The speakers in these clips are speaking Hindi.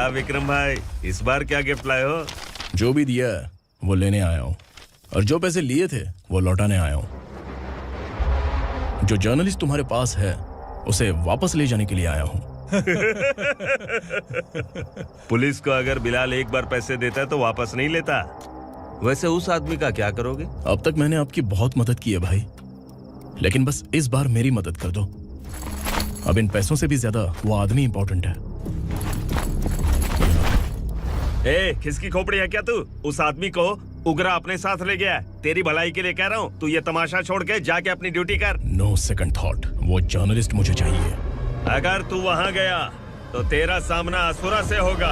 क्या विक्रम भाई, इस बार क्या गिफ्ट लाए हो? जो भी दिया है वो लेने आया हूँ, और जो पैसे लिए थे वो लौटाने आया हूँ। जो जर्नलिस्ट तुम्हारे पास है उसे वापस ले जाने के लिए आया हूँ। पुलिस को अगर बिलाल एक बार पैसे देता है तो वापस नहीं लेता। वैसे उस आदमी का क्या करोगे? अब तक मैंने आपकी बहुत मदद की है भाई, लेकिन बस इस बार मेरी मदद कर दो। अब इन पैसों से भी ज्यादा वो आदमी इंपॉर्टेंट है। ए, किसकी खोपड़ी है क्या तू? उस आदमी को उगरा अपने साथ ले गया है। तेरी भलाई के लिए कह रहा हूँ, तू ये तमाशा छोड़ के जाके अपनी ड्यूटी कर। नो सेकंड थॉट, वो जर्नलिस्ट मुझे चाहिए। अगर तू वहाँ गया तो तेरा सामना असुरा से होगा।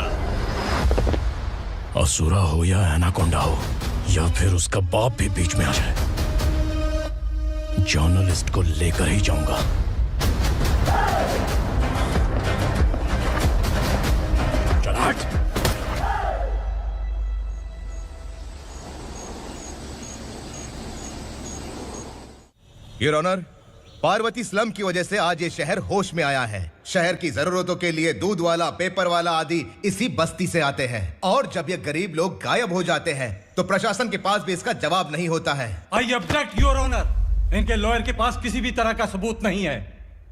असुरा हो या एनाकोंडा हो या फिर उसका बाप भी बीच में आ जाए, जर्नलिस्ट को लेकर ही जाऊंगा। चलाट। योर ऑनर, पार्वती स्लम की वजह से आज ये शहर होश में आया है। शहर की जरूरतों के लिए दूध वाला, पेपर वाला आदि इसी बस्ती से आते हैं, और जब ये गरीब लोग गायब हो जाते हैं तो प्रशासन के पास भी इसका जवाब नहीं होता है। आई ऑब्जेक्ट योर ऑनर, इनके लॉयर के पास किसी भी तरह का सबूत नहीं है।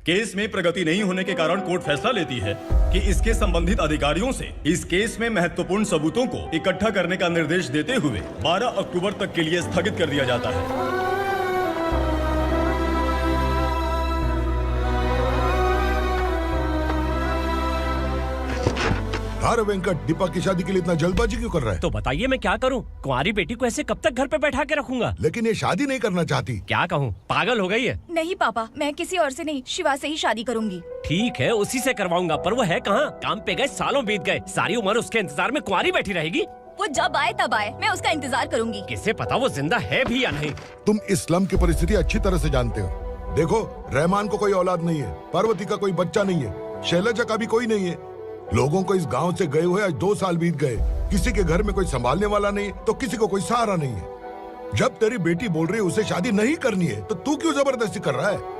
केस में प्रगति नहीं होने के कारण कोर्ट फैसला लेती है कि इसके संबंधित अधिकारियों से इस केस में महत्वपूर्ण सबूतों को इकट्ठा करने का निर्देश देते हुए 12 अक्टूबर तक के लिए स्थगित कर दिया जाता है। अरे वेंकट, दीपक की शादी के लिए इतना जल्दबाजी क्यों कर रहा है? तो बताइए मैं क्या करूं? कुंवारी बेटी को ऐसे कब तक घर पे बैठा के रखूंगा? लेकिन ये शादी नहीं करना चाहती। क्या कहूं, पागल हो गई है? नहीं पापा, मैं किसी और से नहीं, शिवा से ही शादी करूंगी। ठीक है, उसी से करवाऊंगा, पर वो है कहाँ? काम पे गए, सालों बीत गए, सारी उम्र उसके इंतजार में कुंवारी बैठी रहेगी। वो जब आए तब आए, मैं उसका इंतजार करूंगी। किसे पता वो जिंदा है भी या नहीं। तुम इस्लाम की परिस्थिति अच्छी तरह से जानते हो। देखो, रहमान को कोई औलाद नहीं है, पार्वती का कोई बच्चा नहीं है, शैलजा का भी कोई नहीं है। लोगों को इस गांव से गए हुए आज 2 साल बीत गए। किसी के घर में कोई संभालने वाला नहीं, तो किसी को कोई सहारा नहीं है। जब तेरी बेटी बोल रही है उसे शादी नहीं करनी है, तो तू क्यों जबरदस्ती कर रहा है?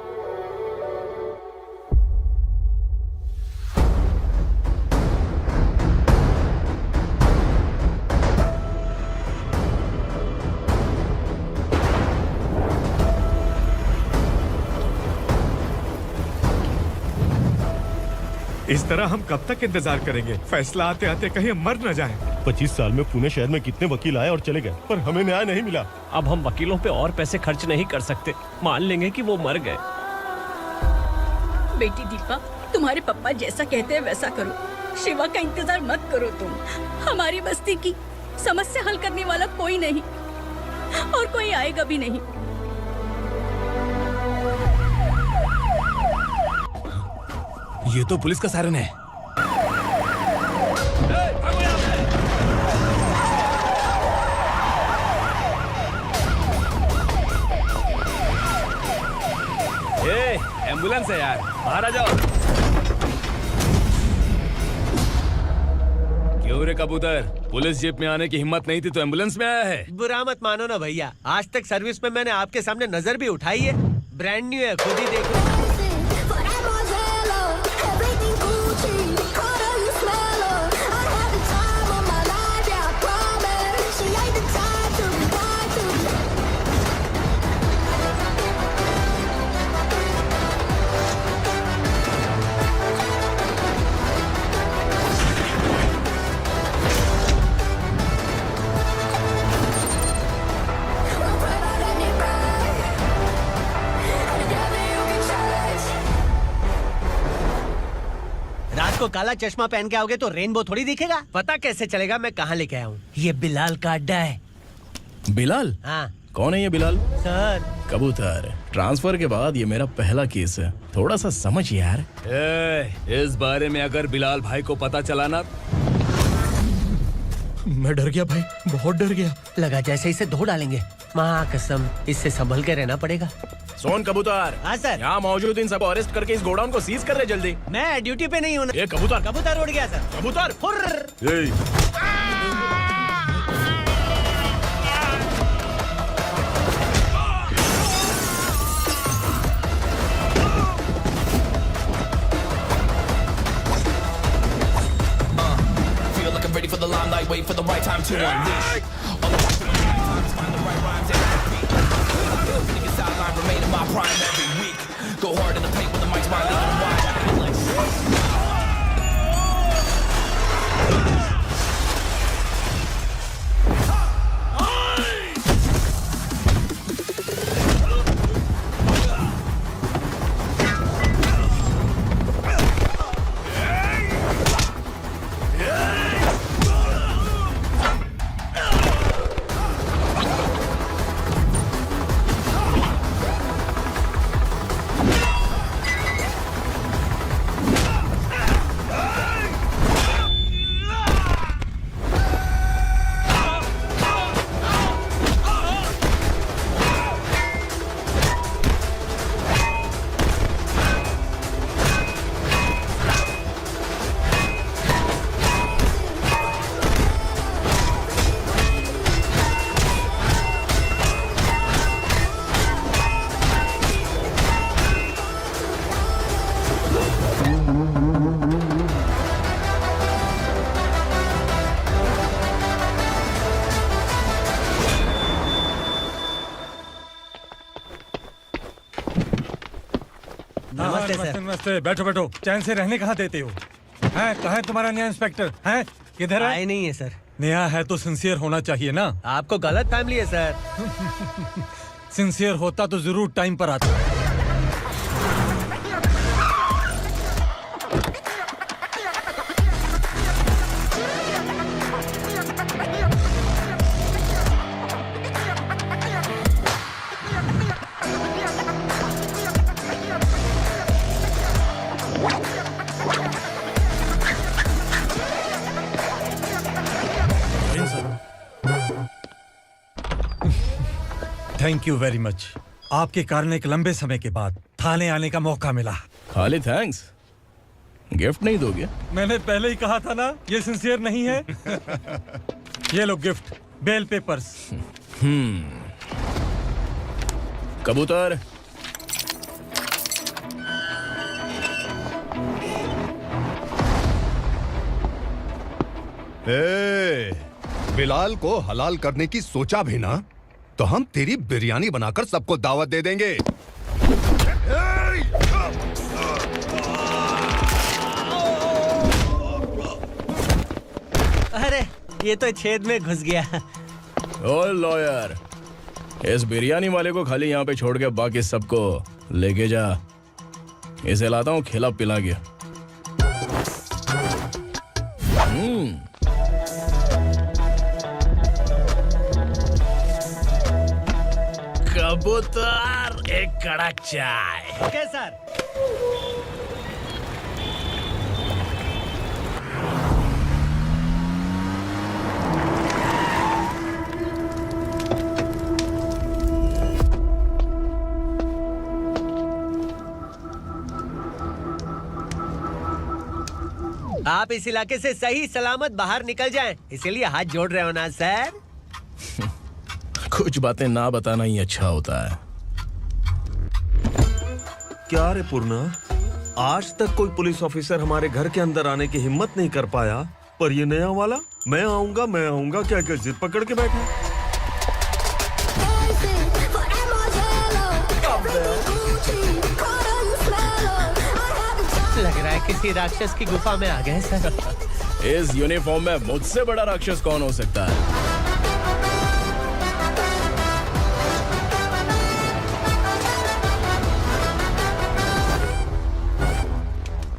इस तरह हम कब तक इंतजार करेंगे? फैसला आते आते कहीं हम मर न जाएं। 25 साल में पुणे शहर में कितने वकील आए और चले गए, पर हमें न्याय नहीं मिला। अब हम वकीलों पे और पैसे खर्च नहीं कर सकते। मान लेंगे कि वो मर गए। बेटी दीपा, तुम्हारे पापा जैसा कहते हैं वैसा करो। शिवा का इंतजार मत करो तुम। हमारी बस्ती की समस्या हल करने वाला कोई नहीं, और कोई आएगा भी नहीं। ये तो पुलिस का सायरन है। एम्बुलेंस है यार, बाहर आ जाओ। क्यों रे कबूतर, पुलिस जीप में आने की हिम्मत नहीं थी तो एम्बुलेंस में आया है? बुरा मत मानो ना भैया, आज तक सर्विस में मैंने आपके सामने नजर भी उठाई है। ब्रांड न्यू है, खुद ही देखो। को काला चश्मा पहन के आओगे तो रेनबो थोड़ी दिखेगा। पता कैसे चलेगा मैं कहाँ लेके आया हूँ? ये बिलाल का अड्डा है। बिलाल? हाँ। कौन है ये बिलाल? सर। कबूतर, ट्रांसफर के बाद ये मेरा पहला केस है, थोड़ा सा समझ यार। इस बारे में अगर बिलाल भाई को पता चला ना। मैं डर गया भाई, बहुत डर गया। लगा जैसे इसे धो डालेंगे। माँ कसम, इससे संभल के रहना पड़ेगा। सोन कबूतर। हाँ सर। यहाँ मौजूद इन सबको अरेस्ट करके इस गोडाउन को सीज कर रहे जल्दी। मैं ड्यूटी पे नहीं हूँ। ये कबूतर। कबूतर उड़ गया सर। कबूतर। can't wait for the right time to unleash. All the time to find the right rhymes and beat. Niggas sideline remain in my prime every week. Go hard in the paint when the mic's mine, leaving them wide. नमस्ते, बैठो बैठो। चैन से रहने कहाँ देते हो? हैं, कहाँ है तुम्हारा नया इंस्पेक्टर? हैं, किधर है? आए नहीं है सर। नया है तो सिंसियर होना चाहिए ना। आपको गलत फैमिली है सर। सिंसियर होता तो जरूर टाइम पर आता। Thank you very much. आपके कारण एक लंबे समय के बाद थाने आने का मौका मिला। खाली थैंक्स, गिफ्ट नहीं दोगे? मैंने पहले ही कहा था ना, ये सिंसियर नहीं है। ये लो गिफ्ट, बेल पेपर्स। कबूतर। बिलाल को हलाल करने की सोचा भी ना, तो हम तेरी बिरयानी बनाकर सबको दावत दे देंगे। अरे ये तो छेद में घुस गया। ओ लॉयर, इस बिरयानी वाले को खाली यहाँ पे छोड़ के बाकी सबको लेके जा। इसे लाता हूँ खिला पिला के। कबूतर, एक कड़क चाय। Okay sir. आप इस इलाके से सही सलामत बाहर निकल जाएं, इसीलिए हाथ जोड़ रहे हो ना सर। कुछ बातें ना बताना ही अच्छा होता है। क्या रे पूर्णा, आज तक कोई पुलिस ऑफिसर हमारे घर के अंदर आने की हिम्मत नहीं कर पाया, पर ये नया वाला मैं आऊंगा क्या क्या जिद पकड़ के बैठा। लग रहा है किसी राक्षस की गुफा में आ गए सर। इस यूनिफॉर्म में मुझसे बड़ा राक्षस कौन हो सकता है?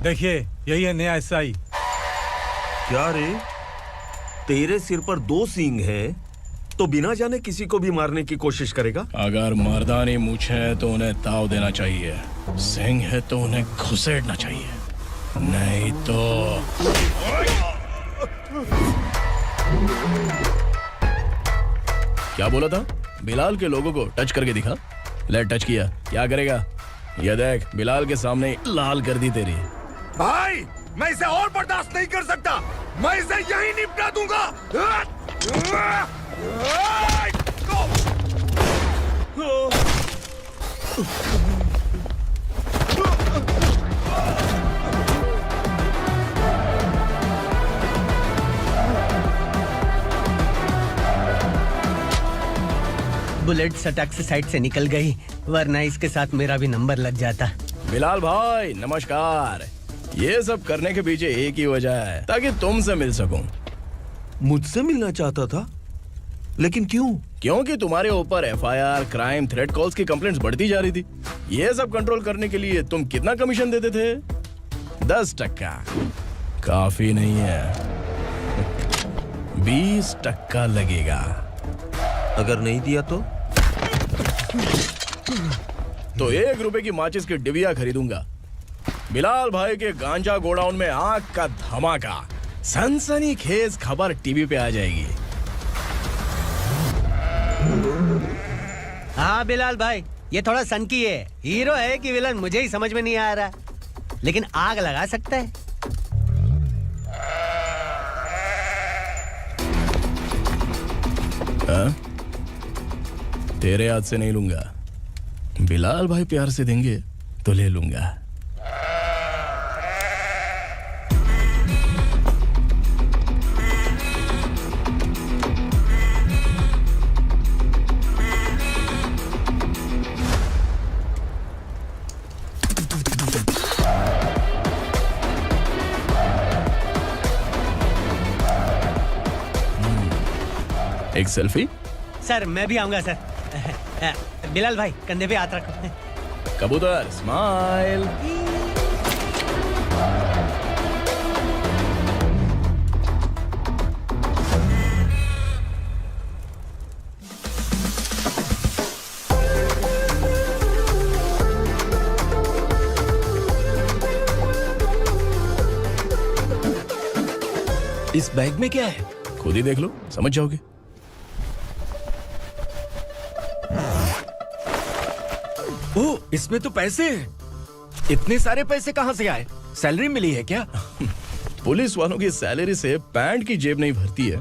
देखिए, यही है नया एसआई। क्या रे, तेरे सिर पर 2 सींग है तो बिना जाने किसी को भी मारने की कोशिश करेगा? अगर मर्दानी मूंछ है तो उन्हें ताव देना चाहिए, सिंह है तो उन्हें घुसेड़ना चाहिए, नहीं तो। क्या बोला था? बिलाल के लोगों को टच करके दिखा। ले टच किया, क्या करेगा? ये देख, बिलाल के सामने लाल कर दी तेरी। भाई, मैं इसे और बर्दाश्त नहीं कर सकता, मैं इसे यहीं निपटा दूंगा। बुलेट सटक से साइड से निकल गई, वरना इसके साथ मेरा भी नंबर लग जाता। बिलाल भाई नमस्कार। ये सब करने के पीछे एक ही वजह है, ताकि तुमसे मिल सकूं। मुझसे मिलना चाहता था, लेकिन क्यों? क्योंकि तुम्हारे ऊपर एफआईआर, क्राइम, थ्रेट कॉल्स की कंप्लेंट्स बढ़ती जा रही थी। ये सब कंट्रोल करने के लिए तुम कितना कमीशन देते थे? 10%। काफी नहीं है, 20% लगेगा। अगर नहीं दिया तो 1 रुपए की माचिस की डिबिया खरीदूंगा। बिलाल भाई के गांजा गोडाउन में आग का धमाका, सनसनीखेज खबर टीवी पे आ जाएगी। हाँ बिलाल भाई, ये थोड़ा सनकी है। हीरो है कि विलन मुझे ही समझ में नहीं आ रहा, लेकिन आग लगा सकता है। तेरे हाथ से नहीं लूंगा, बिलाल भाई प्यार से देंगे तो ले लूंगा। एक सेल्फी? सर मैं भी आऊंगा सर। बिलाल भाई कंधे पे हाथ रखो। कबूतर स्माइल। इस बैग में क्या है? खुद ही देख लो, समझ जाओगे। ओह, इसमें तो पैसे हैं। इतने सारे पैसे कहां से आए? सैलरी मिली है क्या? पुलिस वालों की सैलरी से पैंट की जेब नहीं भरती है,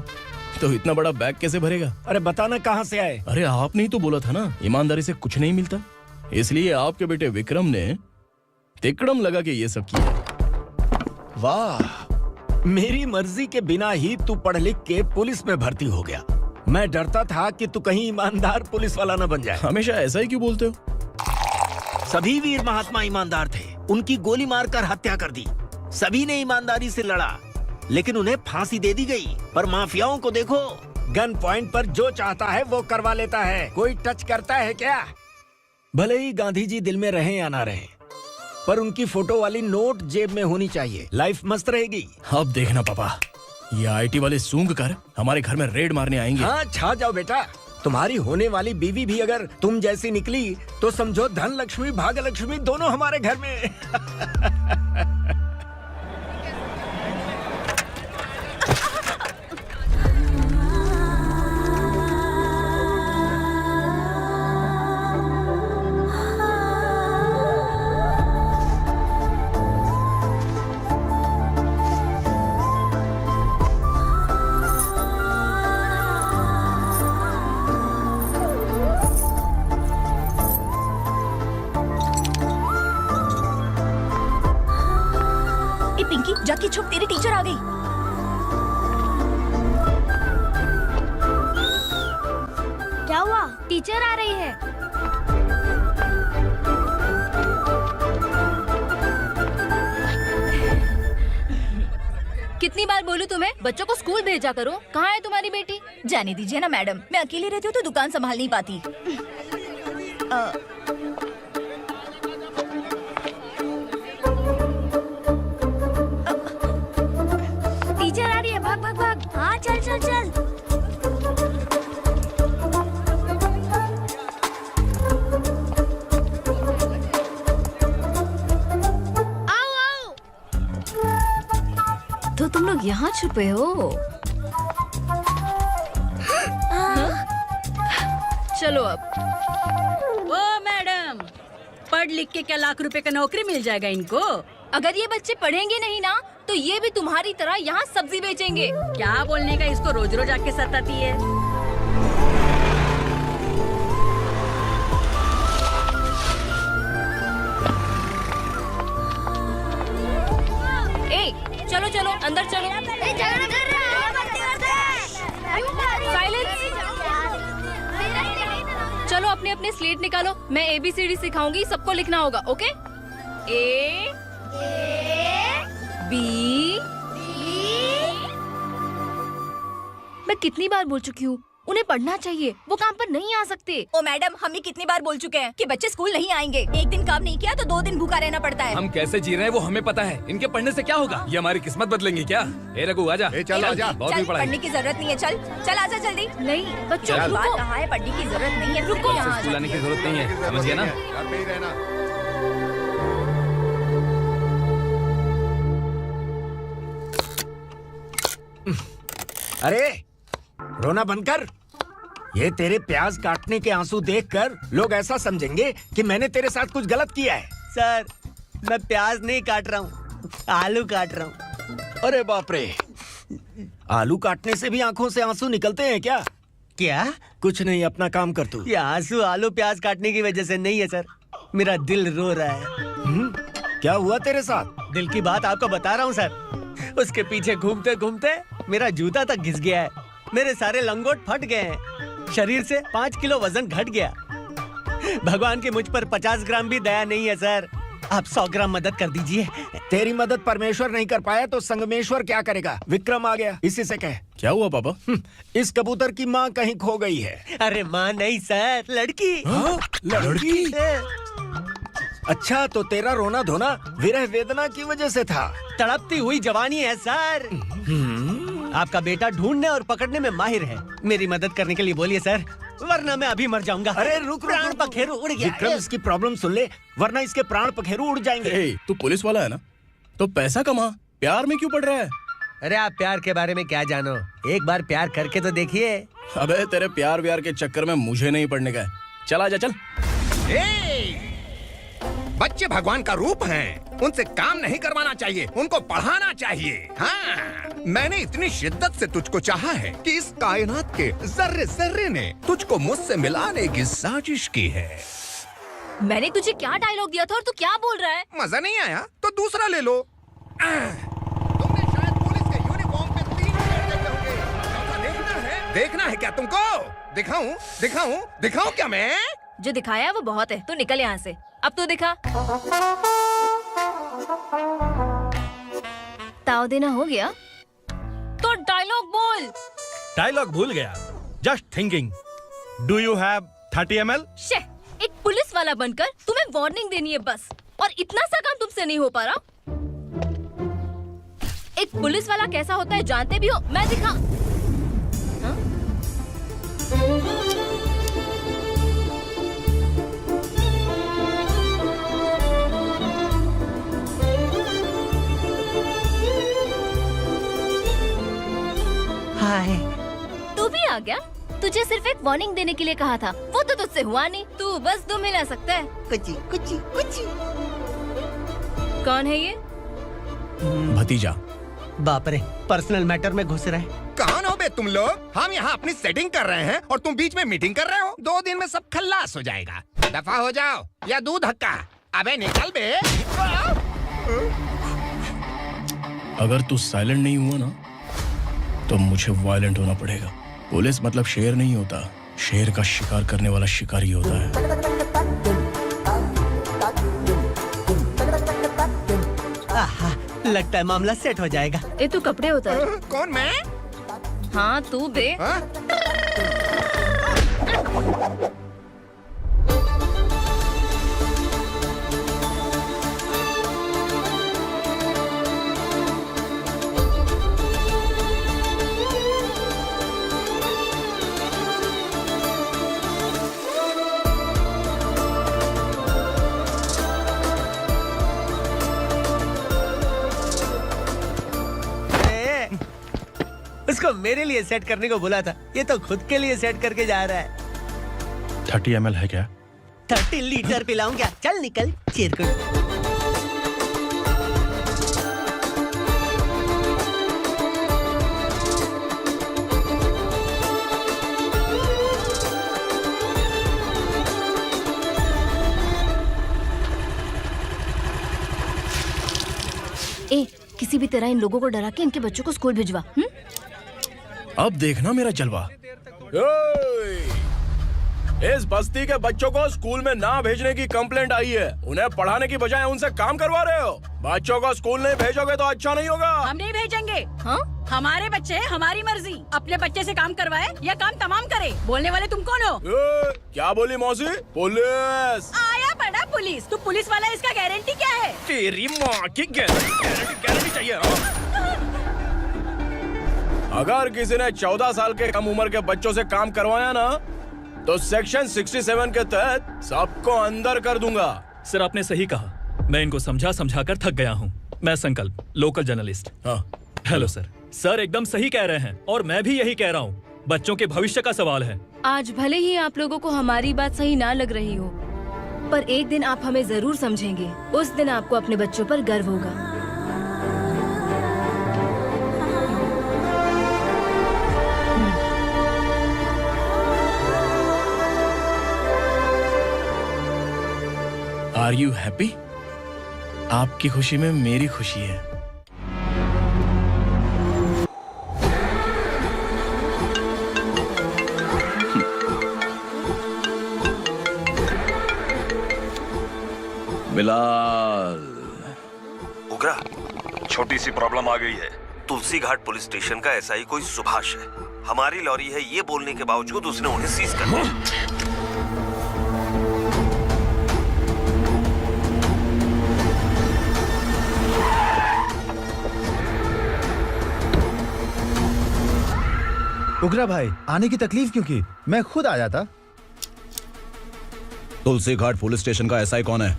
तो इतना बड़ा बैग कैसे भरेगा? अरे बताना कहां से आए? अरे आपने ही तो बोला था ना, ईमानदारी से कुछ नहीं मिलता। इसलिए आपके बेटे विक्रम ने तिकड़म लगा के ये सब किया। वाह, मेरी मर्जी के बिना ही तू पढ़ लिख के पुलिस में भर्ती हो गया। मैं डरता था कि तू कहीं ईमानदार पुलिस वाला न बन जाए। हमेशा ऐसा ही क्यों बोलते हो? सभी वीर महात्मा ईमानदार थे, उनकी गोली मारकर हत्या कर दी। सभी ने ईमानदारी से लड़ा, लेकिन उन्हें फांसी दे दी गई। पर माफियाओं को देखो, गन पॉइंट पर जो चाहता है वो करवा लेता है। कोई टच करता है क्या? भले ही गांधी जी दिल में रहे या ना रहे, पर उनकी फोटो वाली नोट जेब में होनी चाहिए। लाइफ मस्त रहेगी। अब देखना पापा, ये आईटी वाले सूंघ कर हमारे घर में रेड मारने आएंगे। हाँ, छा जाओ बेटा। तुम्हारी होने वाली बीवी भी अगर तुम जैसी निकली तो समझो धन लक्ष्मी भाग्य लक्ष्मी दोनों हमारे घर में। पिंकी, जाके छुप, तेरी टीचर आ गई। क्या हुआ? टीचर आ रही है। कितनी बार बोलूं तुम्हें, बच्चों को स्कूल भेजा करो। कहाँ है तुम्हारी बेटी? जाने दीजिए ना मैडम, मैं अकेली रहती हूँ तो दुकान संभाल नहीं पाती। टीचर आ रही है, भाग भाग भाग। हाँ चल चल चल। आओ आओ। तो तुम लोग यहाँ छुपे हो? चलो अब। ओ मैडम, पढ़ लिख के क्या लाख रुपए का नौकरी मिल जाएगा इनको? अगर ये बच्चे पढ़ेंगे नहीं ना, तो ये भी तुम्हारी तरह यहाँ सब्जी बेचेंगे। क्या बोलने का, इसको रोज रोज आके सताती है। ए, चलो चलो अंदर चलो। साइलेंस। अपने स्लेट निकालो, मैं ABCD सिखाऊंगी, सबको लिखना होगा, ओके? A B मैं कितनी बार बोल चुकी हूँ, उन्हें पढ़ना चाहिए, वो काम पर नहीं आ सकते। ओ मैडम, हम भी कितनी बार बोल चुके हैं कि बच्चे स्कूल नहीं आएंगे। एक दिन काम नहीं किया तो 2 दिन भूखा रहना पड़ता है। हम कैसे जी रहे हैं वो हमें पता है, इनके पढ़ने से क्या होगा? ये हमारी किस्मत बदलेंगी क्या? ए रघु आजा। चल आजा। बहुत भी पढ़ाई। पढ़ने की जरूरत नहीं है, चल आजा जल्दी। नहीं बच्चों चल। रुको। कहा है पढ़ने की जरूरत नहीं है, रुको। स्कूल आने की जरूरत नहीं है, समझ गया ना? घर पे ही रहना। अरे रोना बंद कर। ये तेरे प्याज काटने के आंसू देखकर लोग ऐसा समझेंगे कि मैंने तेरे साथ कुछ गलत किया है। सर, मैं प्याज नहीं काट रहा हूँ, आलू काट रहा हूँ। अरे बाप रे, आलू काटने से भी आंखों से आंसू निकलते हैं क्या? क्या? कुछ नहीं, अपना काम कर तू। ये आंसू आलू प्याज काटने की वजह से नहीं है सर, मेरा दिल रो रहा है। क्या हुआ तेरे साथ? दिल की बात आपको बता रहा हूँ सर। उसके पीछे घूमते घूमते मेरा जूता तक घिस गया है, मेरे सारे लंगोट फट गए हैं, शरीर से 5 किलो वजन घट गया। भगवान की मुझ पर 50 ग्राम भी दया नहीं है सर, आप 100 ग्राम मदद कर दीजिए। तेरी मदद परमेश्वर नहीं कर पाया तो संगमेश्वर क्या करेगा? विक्रम आ गया, इसी से कह। क्या हुआ पापा? इस कबूतर की माँ कहीं खो गई है। अरे माँ नहीं सर, लड़की। लड़की? अच्छा, तो तेरा रोना धोना विरह वेदना की वजह से था। तड़पती हुई जवानी है सर। आपका बेटा ढूंढने और पकड़ने में माहिर है, मेरी मदद करने के लिए बोलिए सर, वरना मैं अभी मर जाऊंगा। अरे रुक, प्राण पखेरु उड़ गया। विक्रम, इसकी प्रॉब्लम सुन ले, वरना इसके प्राण पखेरु उड़ जाएंगे। तू पुलिस वाला है ना, तो पैसा कमा, प्यार में क्यों पड़ रहा है? अरे आप प्यार के बारे में क्या जानो, एक बार प्यार करके तो देखिए। अबे तेरे प्यार व्यार के चक्कर में मुझे नहीं पड़ने का है, चल आजा चल। बच्चे भगवान का रूप हैं, उनसे काम नहीं करवाना चाहिए, उनको पढ़ाना चाहिए। हाँ, मैंने इतनी शिद्दत से तुझको चाहा है कि इस कायनात के जर्रे जर्रे ने तुझको मुझसे मिलाने की साजिश की है। मैंने तुझे क्या डायलॉग दिया था और तू क्या बोल रहा है? मजा नहीं आया तो दूसरा ले लो। तुमने शायद पुलिस के यूनिफॉर्म पे 3 पैर देखे होंगे। चौथा देखना है क्या तुमको? दिखाऊं क्या मैं? जो दिखाया है वो बहुत है, तू निकल यहाँ से। अब तू दिखा। ताव देना हो गया तो डायलॉग बोल। डायलॉग भूल गया। Just thinking, do you have 30 ml? एक पुलिस वाला बनकर तुम्हें वार्निंग देनी है बस, और इतना सा काम तुमसे नहीं हो पा रहा। एक पुलिस वाला कैसा होता है जानते भी हो, मैं दिखा। हाँ? हाय, तू भी आ गया? तुझे सिर्फ एक वार्निंग देने के लिए कहा था, वो तो तुझसे हुआ नहीं। तू बस 2 मिला सकता है। कुछ कौन है ये? भतीजा। बाप रे, पर्सनल मैटर में घुस रहे। कौन हो बे तुम लोग? हम यहाँ अपनी सेटिंग कर रहे हैं और तुम बीच में मीटिंग कर रहे हो। 2 दिन में सब खल्लास हो जाएगा। दफा हो जाओ या दूध हक्का। अबे निकल बे। अगर तू साइलेंट नहीं हुआ ना तो मुझे वायलेंट होना पड़ेगा। पुलिस मतलब शेर नहीं होता, शेर का शिकार करने वाला शिकारी होता है। आहा, लगता है मामला सेट हो जाएगा। ये तू कपड़े होता है। कौन मैं? हाँ तू बे। उसको मेरे लिए सेट करने को बोला था, ये तो खुद के लिए सेट करके जा रहा है। 30 ml है क्या? 30 लीटर पिलाऊं क्या? चल निकल चिरकुट। किसी भी तरह इन लोगों को डरा के इनके बच्चों को स्कूल भिजवा। अब देखना मेरा जलवा। इस बस्ती के बच्चों को स्कूल में ना भेजने की कंप्लेंट आई है। उन्हें पढ़ाने की बजाय उनसे काम करवा रहे हो। बच्चों को स्कूल नहीं भेजोगे तो अच्छा नहीं होगा। हम नहीं भेजेंगे। हाँ? हमारे बच्चे हैं, हमारी मर्जी। अपने बच्चे से काम करवाए या काम तमाम करे। बोलने वाले तुम कौन हो? क्या बोली मौसी? पुलिस आया बड़ा पुलिस। तू पुलिस वाला, इसका गारंटी क्या है? तेरी माँ की गारंटी चाहिए। अगर किसी ने 14 साल के कम उम्र के बच्चों से काम करवाया ना, तो सेक्शन 67 के तहत सबको अंदर कर दूंगा। सर आपने सही कहा। मैं इनको समझा कर थक गया हूँ। मैं संकल्प, लोकल जर्नलिस्ट। हाँ। Hello sir. सर एकदम सही कह रहे हैं और मैं भी यही कह रहा हूँ। बच्चों के भविष्य का सवाल है। आज भले ही आप लोगों को हमारी बात सही ना लग रही हो, पर एक दिन आप हमें जरूर समझेंगे। उस दिन आपको अपने बच्चों पर गर्व होगा। Are you happy? आपकी खुशी में मेरी खुशी है। बिलाल। उगरा, छोटी सी प्रॉब्लम आ गई है। तुलसी घाट पुलिस स्टेशन का ऐसा ही कोई सुभाष है। हमारी लॉरी है ये बोलने के बावजूद उसने उन्हें सीज कर दिया। उगरा भाई, आने की तकलीफ क्यों की? मैं खुद आया था। तुलसी घाट पुलिस स्टेशन का एसआई कौन है?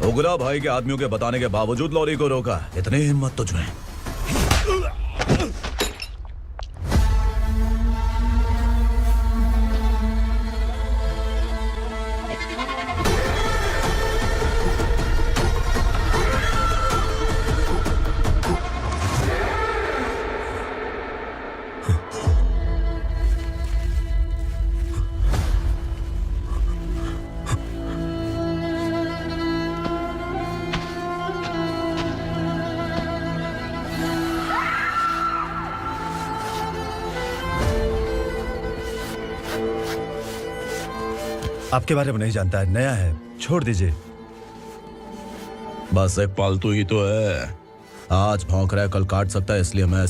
उगरा भाई के आदमियों के बताने के बावजूद लॉरी को रोका। इतनी हिम्मत तुझमें? आपके बारे में नहीं जानता है, नया है, छोड़ दीजिए। बस एक पालतू ही तो है। आज भौंक रहा है, कल काट सकता है, इसलिए मैं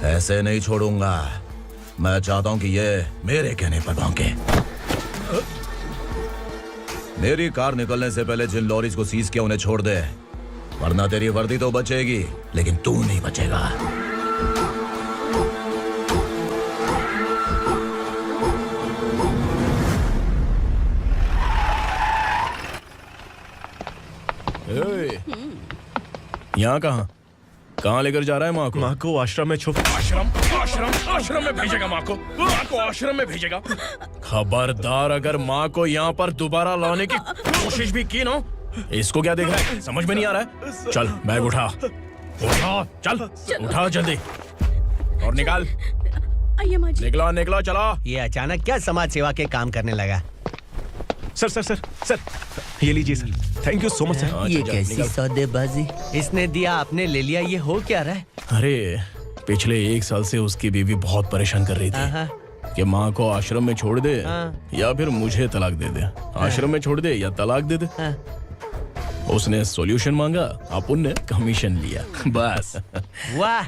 ऐसे नहीं छोड़ूंगा। मैं चाहता हूं कि ये मेरे कहने पर भौंके। मेरी कार निकलने से पहले जिन लॉरीज को सीज किया उन्हें छोड़ दे, वरना तेरी वर्दी तो बचेगी लेकिन तू नहीं बचेगा। यहाँ कहाँ लेकर जा रहा है माँ को? माँ को आश्रम में छुप। आश्रम में भेजेगा माँ को आश्रम में भेजेगा। खबरदार, अगर माँ को यहाँ पर दोबारा लाने की कोशिश भी की ना, इसको क्या देख रहा है? समझ में नहीं आ रहा है? चल बैग उठा, चल उठा जल्दी और निकाल। निकला चला। ये अचानक क्या समाज सेवा के काम करने लगा? सर ये लीजिए sir. Thank you so much sir. ये कैसी सौदेबाजी? इसने दिया, आपने ले लिया, ये हो क्या रहा है? अरे पिछले 1 साल से उसकी बीवी बहुत परेशान कर रही थी कि माँ को आश्रम में छोड़ दे या फिर मुझे तलाक दे दे। आश्रम में छोड़ दे या तलाक दे दे। उसने सॉल्यूशन मांगा, अपुन ने कमीशन लिया, बस। वाह,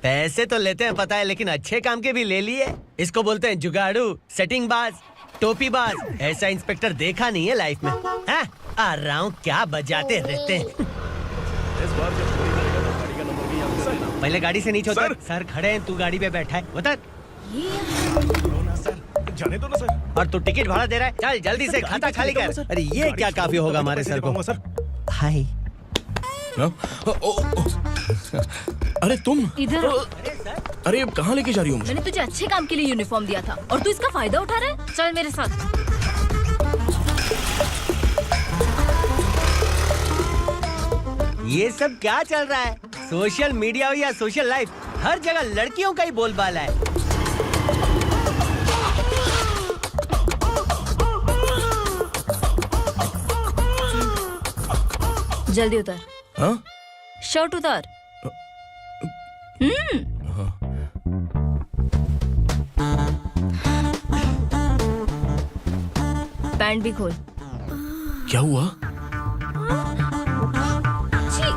पैसे तो लेते हैं पता है, लेकिन अच्छे काम के भी ले लिए। इसको बोलते हैं जुगाड़ू, सेटिंग बाज, टोपी बाज। ऐसा इंस्पेक्टर देखा नहीं है लाइफ में। हाँ? आ रहा हूँ, क्या बजाते रहते हैं। पहले गाड़ी से नीचे उतर। सर खड़े हैं, तू गाड़ी पे बैठा है, उतर। जाने दो ना सर। और तू टिकट भाड़ा दे रहा है, चल जल्दी से खाता खाली कर। अरे ये क्या काफी होगा हमारे सर को? हाय। अरे तुम इधर। अरे कहाँ लेके जा रही हो? मैंने तुझे अच्छे काम के लिए यूनिफॉर्म दिया था और तू इसका फायदा उठा रहा है। चल मेरे साथ। ये सब क्या चल रहा है? सोशल मीडिया हो या सोशल लाइफ, हर जगह लड़कियों का ही बोलबाला है। जल्दी उतर। हाँ? शर्ट उतार। पैंट भी खोल। क्या हुआ? छी!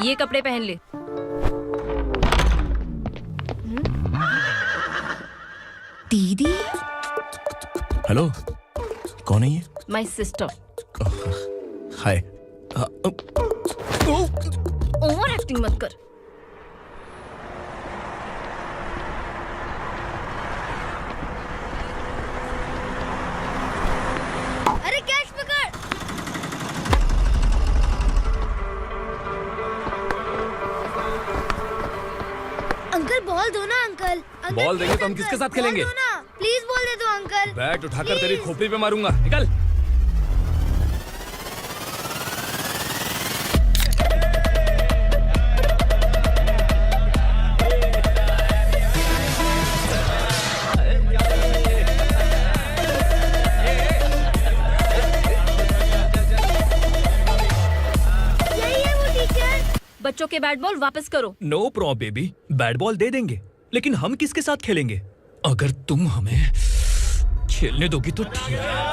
ये कपड़े पहन ले। दीदी। हेलो, कौन है ये? My sister. Hi. Over acting मत कर। अरे कैश पकड़। अंकल बॉल दो ना अंकल। बॉल देंगे तो हम किसके साथ खेलेंगे? प्लीज बॉल दे दो अंकल। बैट उठाकर तेरी खोपड़ी पे मारूंगा। निकल। बच्चों के बैट बॉल वापस करो। No problem baby, bat ball दे देंगे, लेकिन हम किसके साथ खेलेंगे? अगर तुम हमें खेलने दोगी तो ठीक है।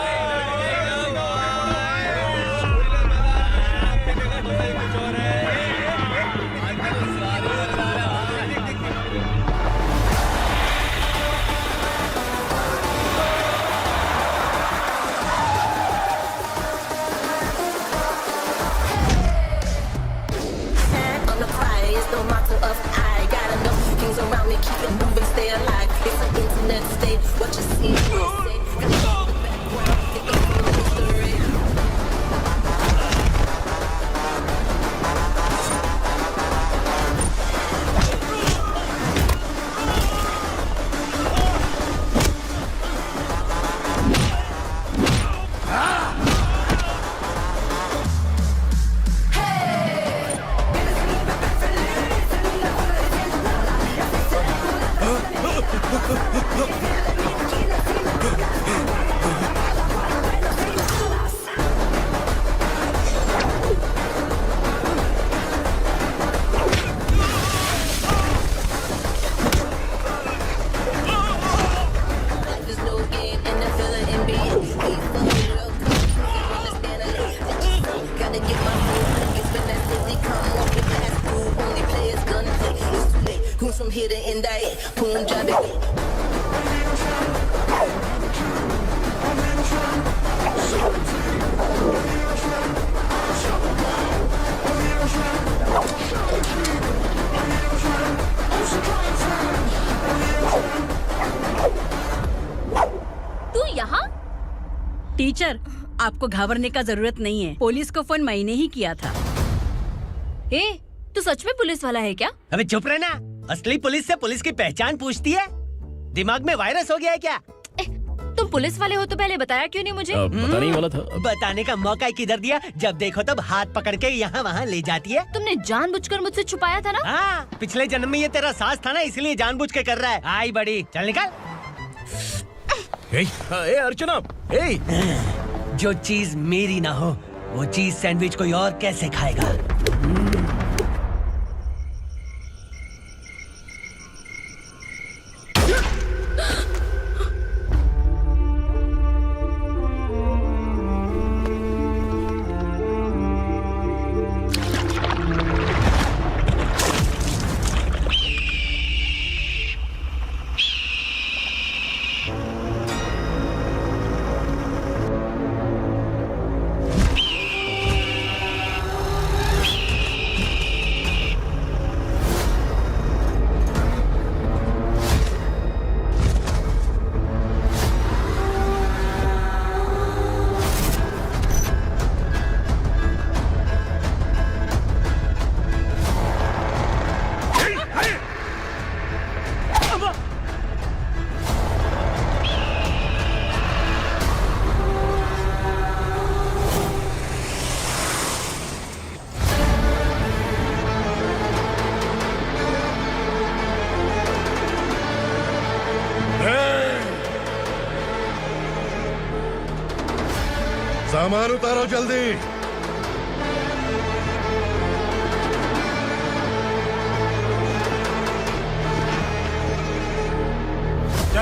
टीचर, आपको घबराने का जरूरत नहीं है। पुलिस को फोन मैंने ही किया था। ए, तू सच में पुलिस वाला है क्या? अबे चुप रहना। असली पुलिस से पुलिस की पहचान पूछती है? दिमाग में वायरस हो गया है क्या? तुम पुलिस वाले हो तो पहले बताया क्यों नहीं मुझे? बताने ही वाला था। बताने का मौका किधर दिया? जब देखो तब हाथ पकड़ के यहाँ वहाँ ले जाती है। तुमने जानबूझकर मुझसे छुपाया था ना? हाँ, पिछले जन्म में ये तेरा सास था ना, इसलिए जानबूझ के कर रहा है। आई बड़ी, चल निकल। ए अर्चना, जो चीज मेरी ना हो वो चीज सैंडविच कोई और कैसे खाएगा? सामान उतारो जल्दी।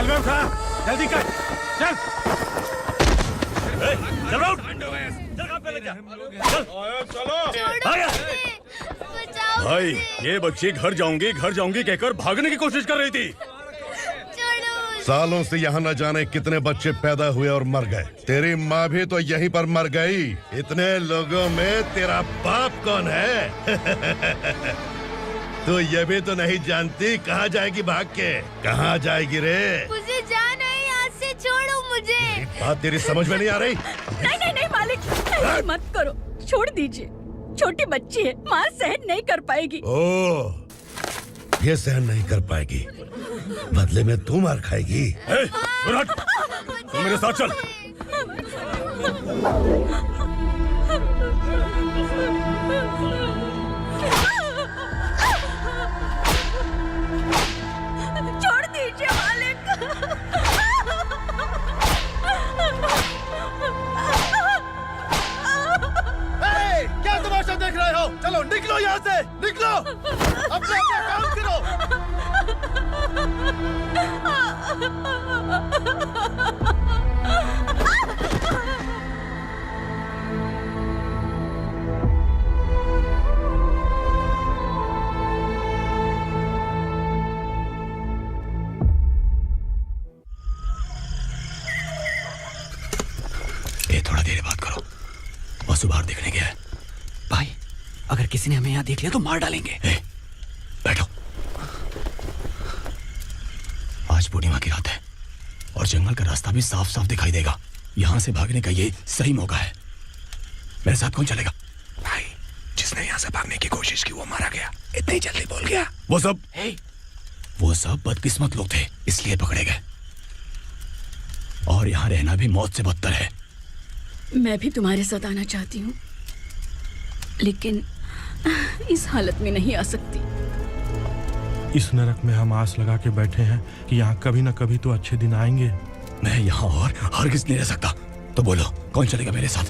चल बे उठा, जल्दी कर, चल। चल राउट, चल पे ले जा, चलो। भाई ये बच्ची घर जाऊंगी कहकर भागने की कोशिश कर रही थी। सालों से यहाँ न जाने कितने बच्चे पैदा हुए और मर गए। तेरी माँ भी तो यहीं पर मर गई। इतने लोगों में तेरा बाप कौन है? तो ये भी तो नहीं जानती कहाँ जाएगी भाग के? कहाँ जाएगी रे? मुझे जाना है, यहाँ से छोड़ो मुझे। बात तेरी समझ में नहीं आ रही? नहीं मालिक, ऐसे मत करो, छोड़ दीजिए। छोटी बच्ची है, माँ सहन नहीं कर पाएगी। ओह, ये सहन नहीं कर पाएगी, बदले में तू मार खाएगी। तू मेरे साथ चल। छोड़ दीजिए मालिक। क्या तमाशा देख रहे हो? चलो निकलो यहाँ से, निकलो। अपना काम करो। ये थोड़ा देर बात करो, वसु बाहर देखने गया है। भाई, अगर किसी ने हमें यहाँ देख लिया तो मार डालेंगे। बैठो। आज पूर्णिमा की रात है और जंगल का रास्ता भी साफ साफ दिखाई देगा। यहाँ से भागने का ये सही मौका है। मेरे साथ कौन चलेगा? भाई, जिसने यहाँ से भागने की कोशिश की वो मारा गया। इतनी जल्दी बोल गया। वो सब बदकिस्मत लोग थे, इसलिए पकड़े गए। और यहाँ रहना भी मौत से बदतर है। मैं भी तुम्हारे साथ आना चाहती हूँ, लेकिन इस हालत में नहीं आ सकती। इस नरक में हम आस लगा के बैठे हैं कि यहाँ कभी न कभी तो अच्छे दिन आएंगे। मैं यहाँ और हरगिज़ नहीं रह सकता। तो बोलो, कौन चलेगा मेरे साथ?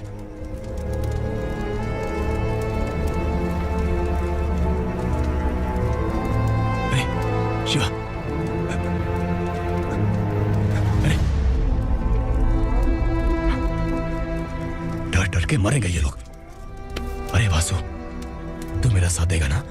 अरे शिवा, अरे डर डर के मरेंगे ये लोग। अरे वासु, तू मेरा साथ देगा ना?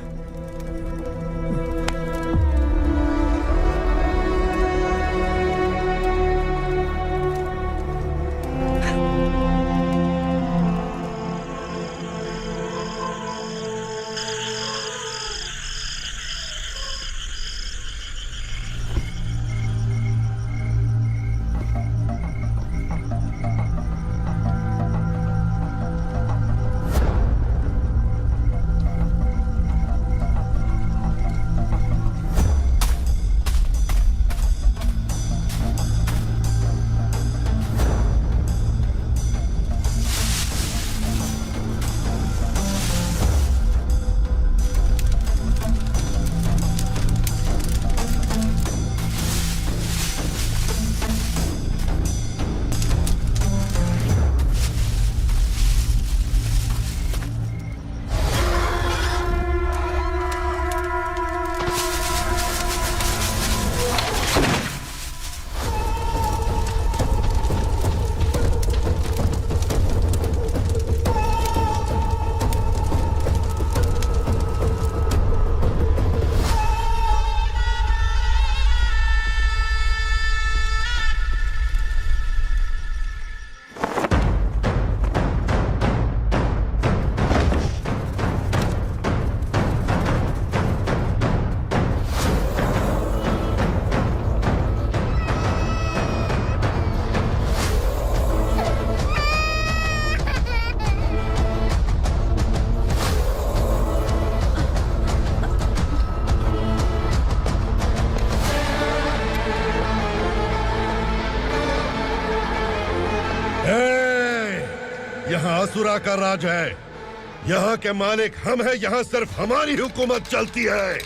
यहाँ असुरा का राज है। यहाँ के मालिक हम हैं, यहाँ सिर्फ हमारी हुकूमत चलती है।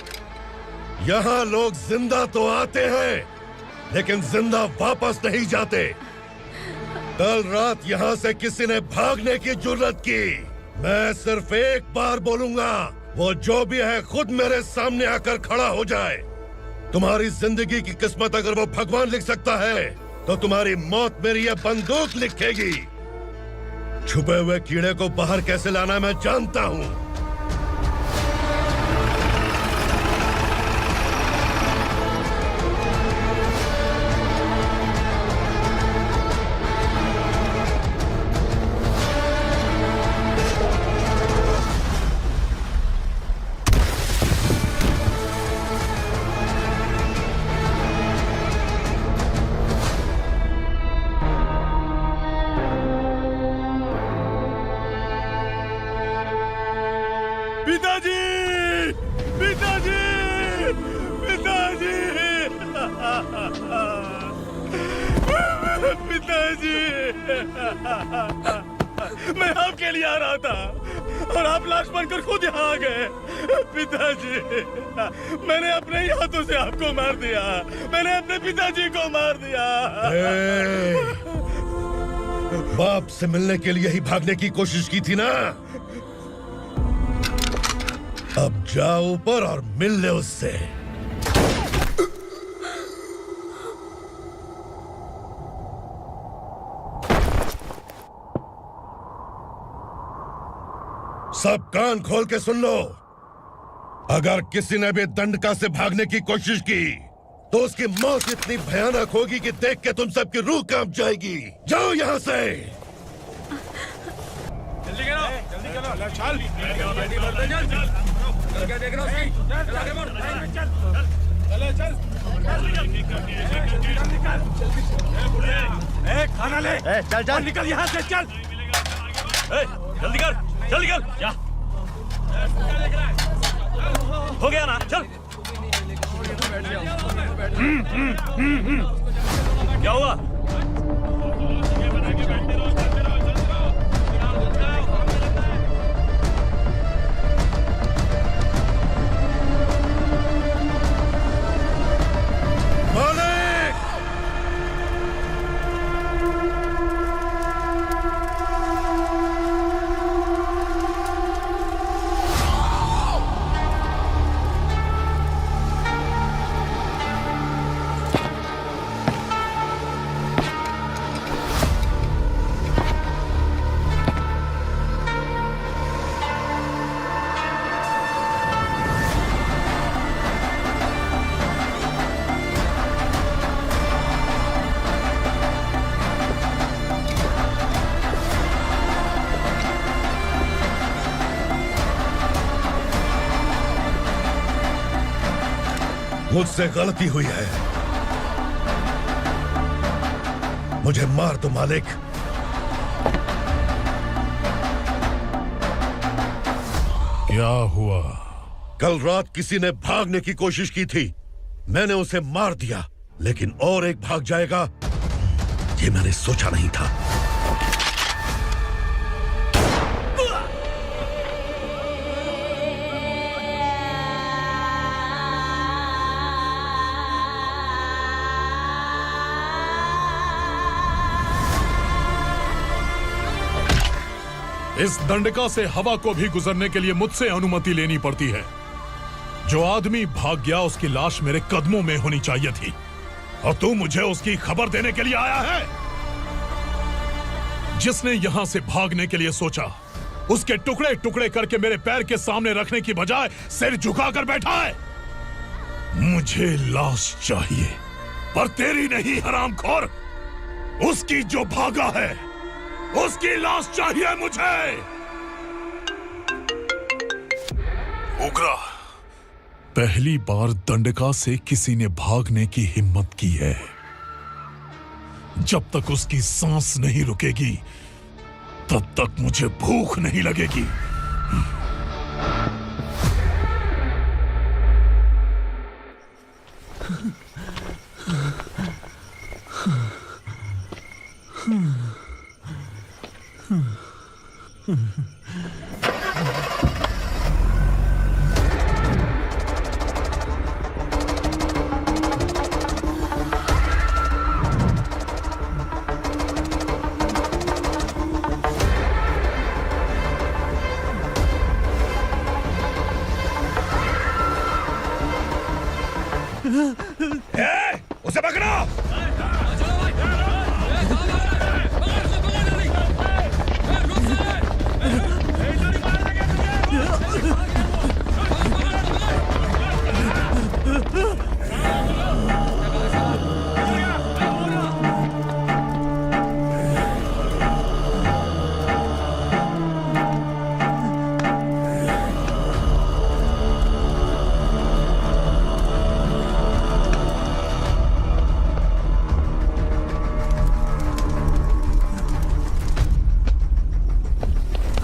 यहाँ लोग जिंदा तो आते हैं, लेकिन जिंदा वापस नहीं जाते। कल रात यहाँ से किसी ने भागने की जुर्रत की, मैं सिर्फ एक बार बोलूंगा, वो जो भी है खुद मेरे सामने आकर खड़ा हो जाए। तुम्हारी जिंदगी की किस्मत अगर वो भगवान लिख सकता है तो तुम्हारी मौत मेरी ये बंदूक लिखेगी। छुपे हुए कीड़े को बाहर कैसे लाना मैं जानता हूँ। पिताजी, पिताजी, पिताजी, पिताजी, मैं आपके लिए आ रहा था और आप लाश बनकर खुद यहाँ आ गए। पिताजी, मैंने अपने ही हाथों से आपको मार दिया। मैंने अपने पिताजी को मार दिया। बाप से मिलने के लिए ही भागने की कोशिश की थी ना? अब जाओ ऊपर और मिल ले उससे। सब कान खोल के सुन लो। अगर किसी ने भी दंडका से भागने की कोशिश की तो उसकी मौत इतनी भयानक होगी कि देख के तुम सबकी रूह कांप जाएगी। जाओ यहाँ से। जल्दी करो, जल्दी करो, चल। क्या देख रहा हूँ? चल आगे बढ़, चल, चल, चल। खाना ले। चल चल निकल यहाँ से, चल। जल्दी कर, जल्दी कर। क्या हो गया ना? चल। क्या हुआ? मुझसे गलती हुई है, मुझे मार दो मालिक। क्या हुआ? कल रात किसी ने भागने की कोशिश की थी, मैंने उसे मार दिया, लेकिन और एक भाग जाएगा ये मैंने सोचा नहीं था। इस दंडका से हवा को भी गुजरने के लिए मुझसे अनुमति लेनी पड़ती है। जो आदमी भाग गया उसकी लाश मेरे कदमों में होनी चाहिए थी, और तू मुझे उसकी खबर देने के लिए आया है। जिसने यहां से भागने के लिए सोचा उसके टुकड़े टुकड़े करके मेरे पैर के सामने रखने की बजाय सिर झुकाकर बैठा है। मुझे लाश चाहिए, पर तेरी नहीं हरामखोर, उसकी जो भागा है उसकी लाश चाहिए मुझे। उग्रा, पहली बार दंडका से किसी ने भागने की हिम्मत की है। जब तक उसकी सांस नहीं रुकेगी तब तक मुझे भूख नहीं लगेगी। उसे पकड़ो।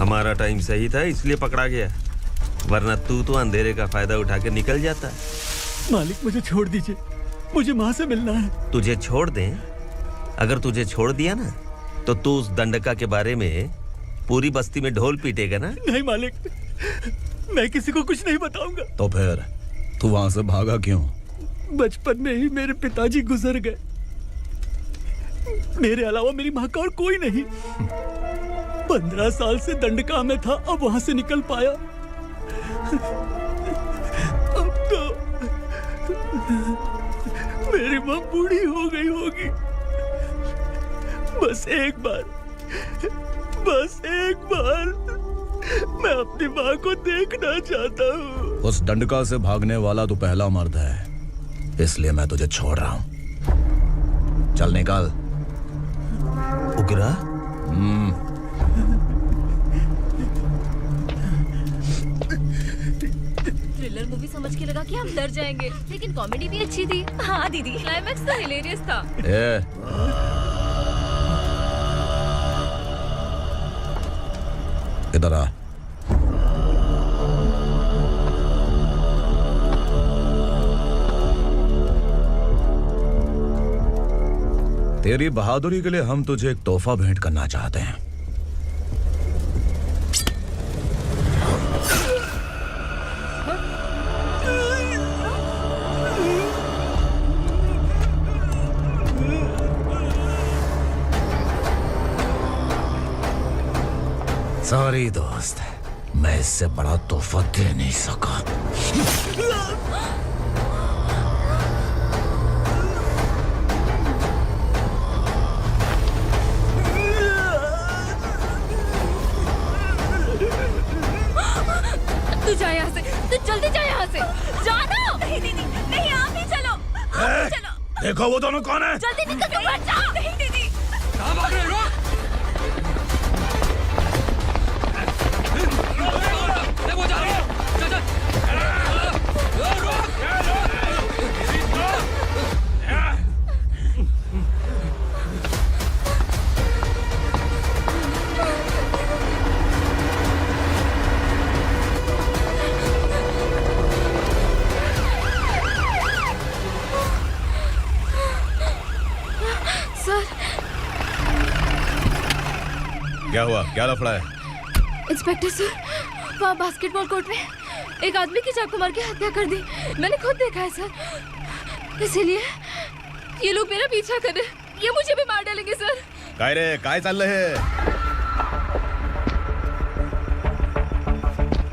हमारा टाइम सही था इसलिए पकड़ा गया, वरना तू तो अंधेरे का फायदा उठा के निकल जाता। मालिक मुझे छोड़ दीजिए, मुझे माँ से मिलना है। तुझे छोड़ दें? अगर तुझे छोड़ दिया ना तो तू उस दंडका के बारे में पूरी बस्ती में ढोल पीटेगा ना। नहीं मालिक, मैं किसी को कुछ नहीं बताऊंगा। तो फिर तू वहां से भागा क्यों? बचपन में ही मेरे पिताजी गुजर गए, मेरे अलावा मेरी माँ का और कोई नहीं। 15 साल से दंडका में था, अब वहां से निकल पाया। अब तो मेरी माँ बूढ़ी हो गई होगी। बस एक बार मैं अपनी माँ को देखना चाहता हूँ। उस दंडका से भागने वाला तू पहला मर्द है, इसलिए मैं तुझे छोड़ रहा हूँ। चल निकल। उग्रा? थ्रिलर मूवी समझ के लगा कि हम डर जाएंगे, लेकिन कॉमेडी भी अच्छी थी। हाँ दीदी, क्लाइमैक्स तो हिलेरियस था। इधर आ। तेरी बहादुरी के लिए हम तुझे एक तोहफा भेंट करना चाहते हैं। सॉरी दोस्त, मैं इससे बड़ा तोहफा दे नहीं सका। तू जा यहाँ से, तू जल्दी जा यहाँ से। जाना। नहीं दीदी, नहीं आप ही चलो। आप ही चलो। देखो वो दोनों कौन है? जल्दी निकल के बैठ जा। नहीं दीदी। कहाँ भाग रहे हो? वो जा रही है। चल चल। सर। क्या हुआ? क्या लफड़ा है? इंस्पेक्टर सर, वहाँ बास्केटबॉल कोर्ट में एक आदमी की चाकू मार के हत्या कर दी। मैंने खुद देखा है सर, इसीलिए ये लोग मेरा पीछा कर रहे हैं। ये मुझे भी मार डालेंगे सर। काय रे, काय चाल रहे है?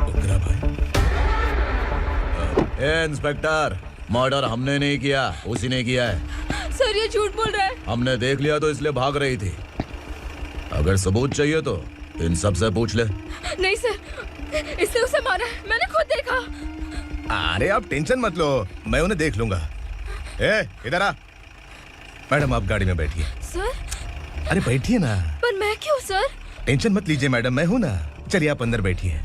उग्रा भाई। ए इंस्पेक्टर, मर्डर हमने नहीं किया, उसी ने किया है। सर ये झूठ बोल रहा है। हमने देख लिया तो इसलिए भाग रही थी। अगर सबूत चाहिए तो इन सब से पूछ ले। नहीं सर, इसने उसे मारा है, मैंने खुद देखा। अरे आप टेंशन मत लो, मैं उन्हें देख लूंगा। इधर आ। मैडम आप गाड़ी में बैठिए। सर? अरे बैठिए ना। पर मैं क्यों सर? टेंशन मत लीजिए मैडम, मैं हूं ना। चलिए आप अंदर बैठिए।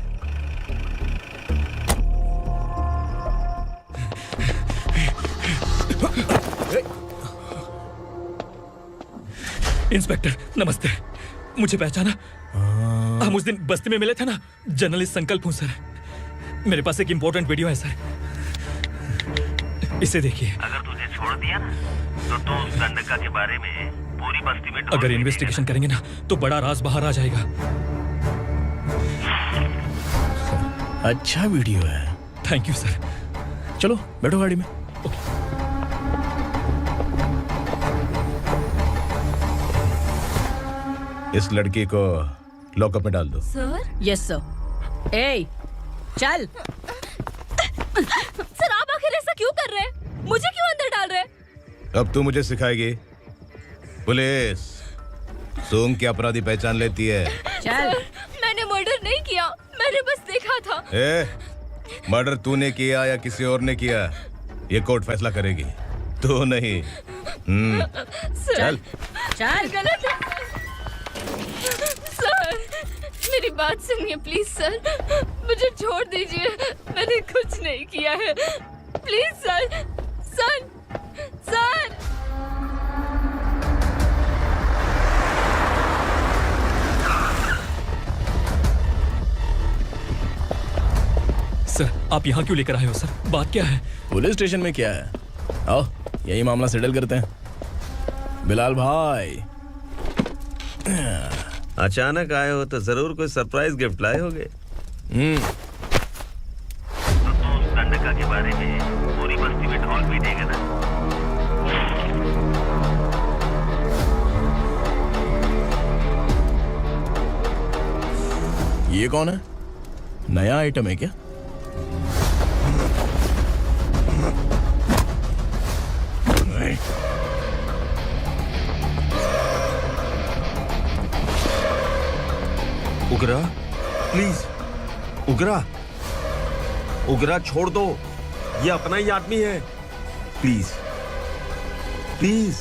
इंस्पेक्टर नमस्ते, मुझे पहचाना? हम उस दिन बस्ती में मिले थे ना, जर्नलिस्ट संकल्प हूं सर। मेरे पास एक इंपॉर्टेंट वीडियो है सर, इसे देखिए। अगर तुझे छोड़ दिया ना तो तू उस दंडका के बारे में पूरी बस्ती में अगर इन्वेस्टिगेशन करेंगे ना तो बड़ा राज बाहर आ जाएगा। अच्छा वीडियो है। Thank you sir. चलो बैठो गाड़ी में। इस लड़की को लॉकअप में डाल दो। सर? Yes sir. ए, चल। सर आप आखिर ऐसा क्यों कर रहे हैं? मुझे क्यों अब तू मुझे सिखाएगी? पुलिस सूंघ के अपराधी पहचान लेती है। सर, मैंने मर्डर नहीं किया, मैंने बस देखा था। मर्डर तूने किया या किसी और ने किया, ये कोर्ट फैसला करेगी, तू नहीं। सर, चल गलत है। सर, मेरी बात सुनिए प्लीज सर, मुझे छोड़ दीजिए, मैंने कुछ नहीं किया है, please sir. Sir, sir. Sir, आप यहाँ क्यों लेकर आए हो सर? बात क्या है? पुलिस स्टेशन में क्या है? आओ यही मामला सेटल करते हैं। बिलाल भाई, अचानक आए हो तो जरूर कोई सरप्राइज गिफ्ट लाए होगे। गंडका के बारे में पूरी बस्ती में ढोल पीटेगा ना। ये कौन है? नया आइटम है क्या? उगरा, प्लीज उगरा, उगरा छोड़ दो, ये अपना ही आदमी है, प्लीज प्लीज।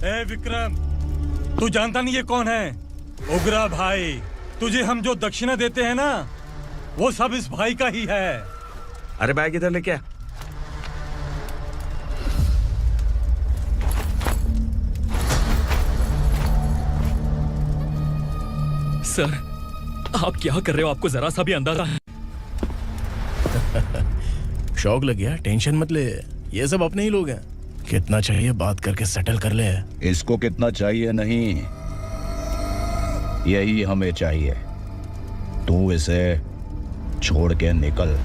ए विक्रम, तू जानता नहीं ये कौन है? उगरा भाई, तुझे हम जो दक्षिणा देते हैं ना, वो सब इस भाई का ही है। अरे बैग इधर लेके आ। सर, आप क्या कर रहे हो? आपको जरा सा भी अंदाजा है? शौक लग गया? टेंशन मत ले, ये सब अपने ही लोग हैं। कितना चाहिए बात करके सेटल कर ले। इसको कितना चाहिए नहीं, यही हमें चाहिए। तू इसे छोड़ के निकल।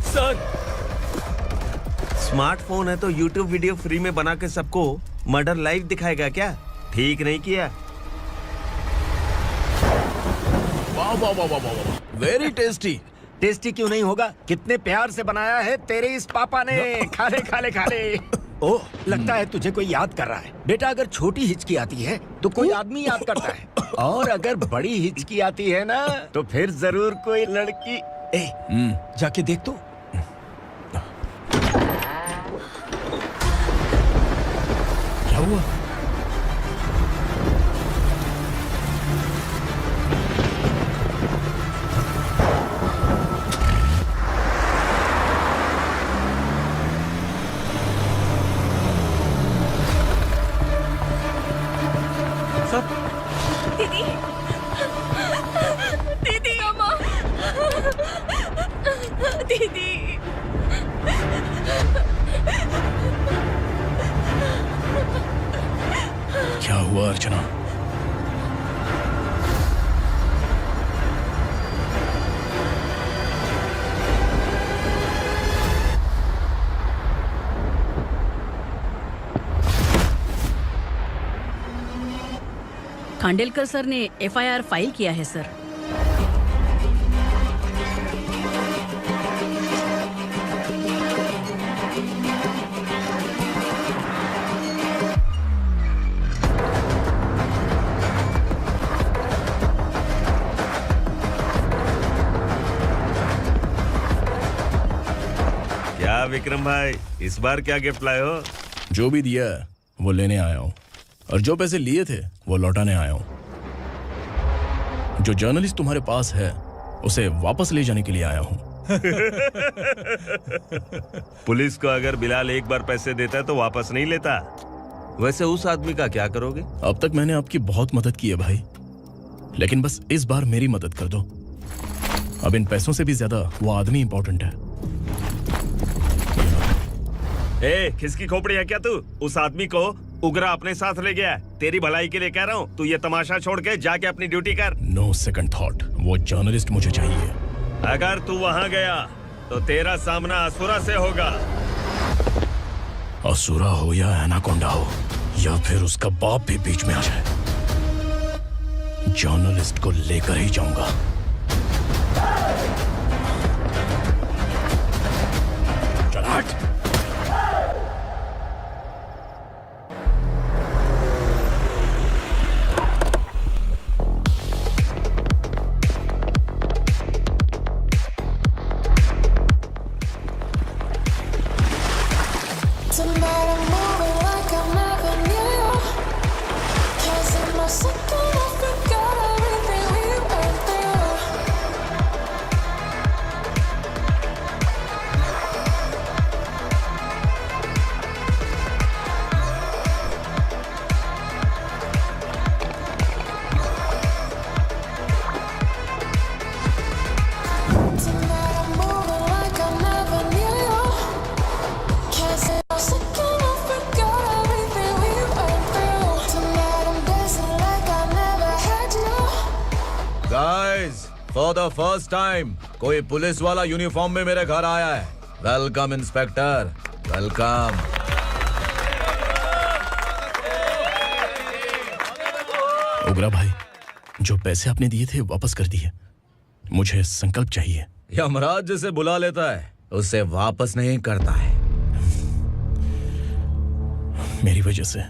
सर, स्मार्टफोन है तो YouTube वीडियो फ्री में बना के सबको मर्डर लाइव दिखाएगा क्या? ठीक नहीं किया। वाह वाह वाह वाह वाह, वेरी टेस्टी। टेस्टी क्यों नहीं होगा? कितने प्यार से बनाया है तेरे इस पापा ने। खा ले खा ले खा ले। ओह, लगता है तुझे कोई याद कर रहा है। बेटा, अगर छोटी हिचकी आती है तो कोई आदमी याद करता है, और अगर बड़ी हिचकी आती है ना तो फिर जरूर कोई लड़की। जाके देख तो। क्या हुआ? दीदी, दीदी, अम्मा, दीदी। क्या हुआ अर्चना? खांडेलकर सर ने FIR फाइल किया है सर। क्या विक्रम भाई, इस बार क्या गिफ्ट लाए हो? जो भी दिया है वो लेने आया हूँ, और जो पैसे लिए थे वो लौटाने आया हूँ। जो जर्नलिस्ट तुम्हारे पास है उसे वापस ले जाने के लिए आया हूँ। पुलिस को अगर बिलाल एक बार पैसे देता है तो वापस नहीं लेता। वैसे उस आदमी का क्या करोगे? अब तक मैंने आपकी बहुत मदद की है भाई, लेकिन बस इस बार मेरी मदद कर दो। अब इन पैसों से भी ज्यादा वो आदमी इंपॉर्टेंट है। ए, किसकी खोपड़ी है क्या तू? उस आदमी को उगरा अपने साथ ले गया। तेरी भलाई के लिए कह रहा हूँ, तू ये तमाशा छोड़ के जाके अपनी ड्यूटी कर। नो सेकंड थॉट, वो जर्नलिस्ट मुझे चाहिए। अगर तू वहाँ गया तो तेरा सामना असुरा से होगा। असुरा हो या एनाकोंडा हो, या फिर उसका बाप भी बीच में आ जाए, जर्नलिस्ट को लेकर ही जाऊंगा। चल हट। फॉर द फर्स्ट टाइम कोई पुलिस वाला यूनिफॉर्म में मेरे घर आया है। Welcome inspector, welcome. उग्रा भाई, जो पैसे आपने दिए थे वापस कर दिए। मुझे संकल्प चाहिए। यमराज जिसे बुला लेता है उसे वापस नहीं करता है। मेरी वजह से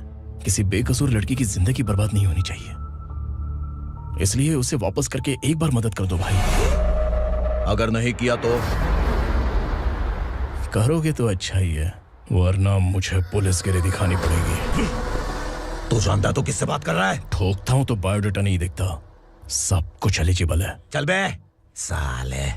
किसी बेकसूर लड़की की जिंदगी बर्बाद नहीं होनी चाहिए, इसलिए उसे वापस करके एक बार मदद कर दो भाई। अगर नहीं किया तो? करोगे तो अच्छा ही है, वरना मुझे पुलिसगिरी दिखानी पड़ेगी। तू जानता तो किससे बात कर रहा है? ठोकता हूं तो बायोडाटा नहीं दिखता, सब कुछ एलिजिबल है। चल बे साले।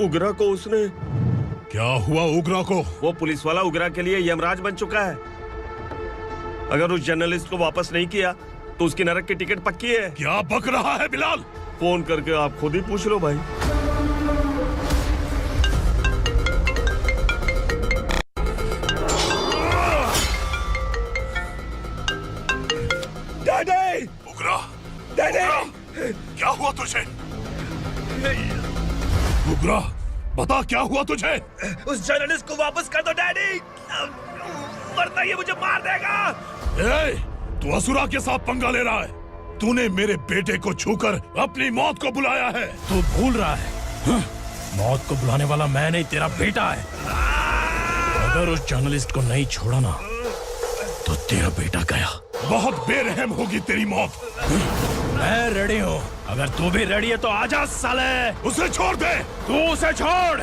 उगरा को उसने। क्या हुआ उगरा को? वो पुलिस वाला उगरा के लिए यमराज बन चुका है। अगर उस जर्नलिस्ट को वापस नहीं किया तो उसकी नरक की टिकट पक्की है। क्या बक रहा है बिलाल? फोन करके आप खुद ही पूछ लो भाई। डैडी! उगरा! डैडी! क्या हुआ तुझे? उगरा, बता क्या हुआ तुझे? उस जर्नलिस्ट को वापस कर दो डैडी, वरना ये मुझे मार देगा। ए, तू असुरा के साथ पंगा ले रहा है। तूने मेरे बेटे को छूकर अपनी मौत को बुलाया है। तू भूल रहा है, हाँ? मौत को बुलाने वाला मैं नहीं, तेरा बेटा है। अगर उस जर्नलिस्ट को नहीं छोड़ा ना तो तेरा बेटा गया। बहुत बेरहम होगी तेरी मौत। मैं रेडी हूँ, अगर तू भी रेडी है तो आजा साले। उसे छोड़ दे। तू उसे छोड़।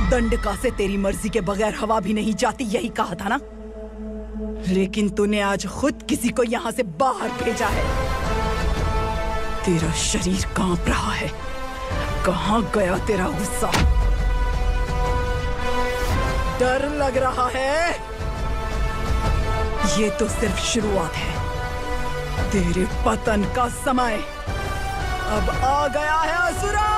दंडका से तेरी मर्जी के बगैर हवा भी नहीं जाती, यही कहा था ना? लेकिन तूने आज खुद किसी को यहाँ से बाहर भेजा है। तेरा शरीर कांप रहा है। कहाँ गया तेरा गुस्सा? डर लग रहा है? ये तो सिर्फ शुरुआत है। तेरे पतन का समय अब आ गया है असुरा।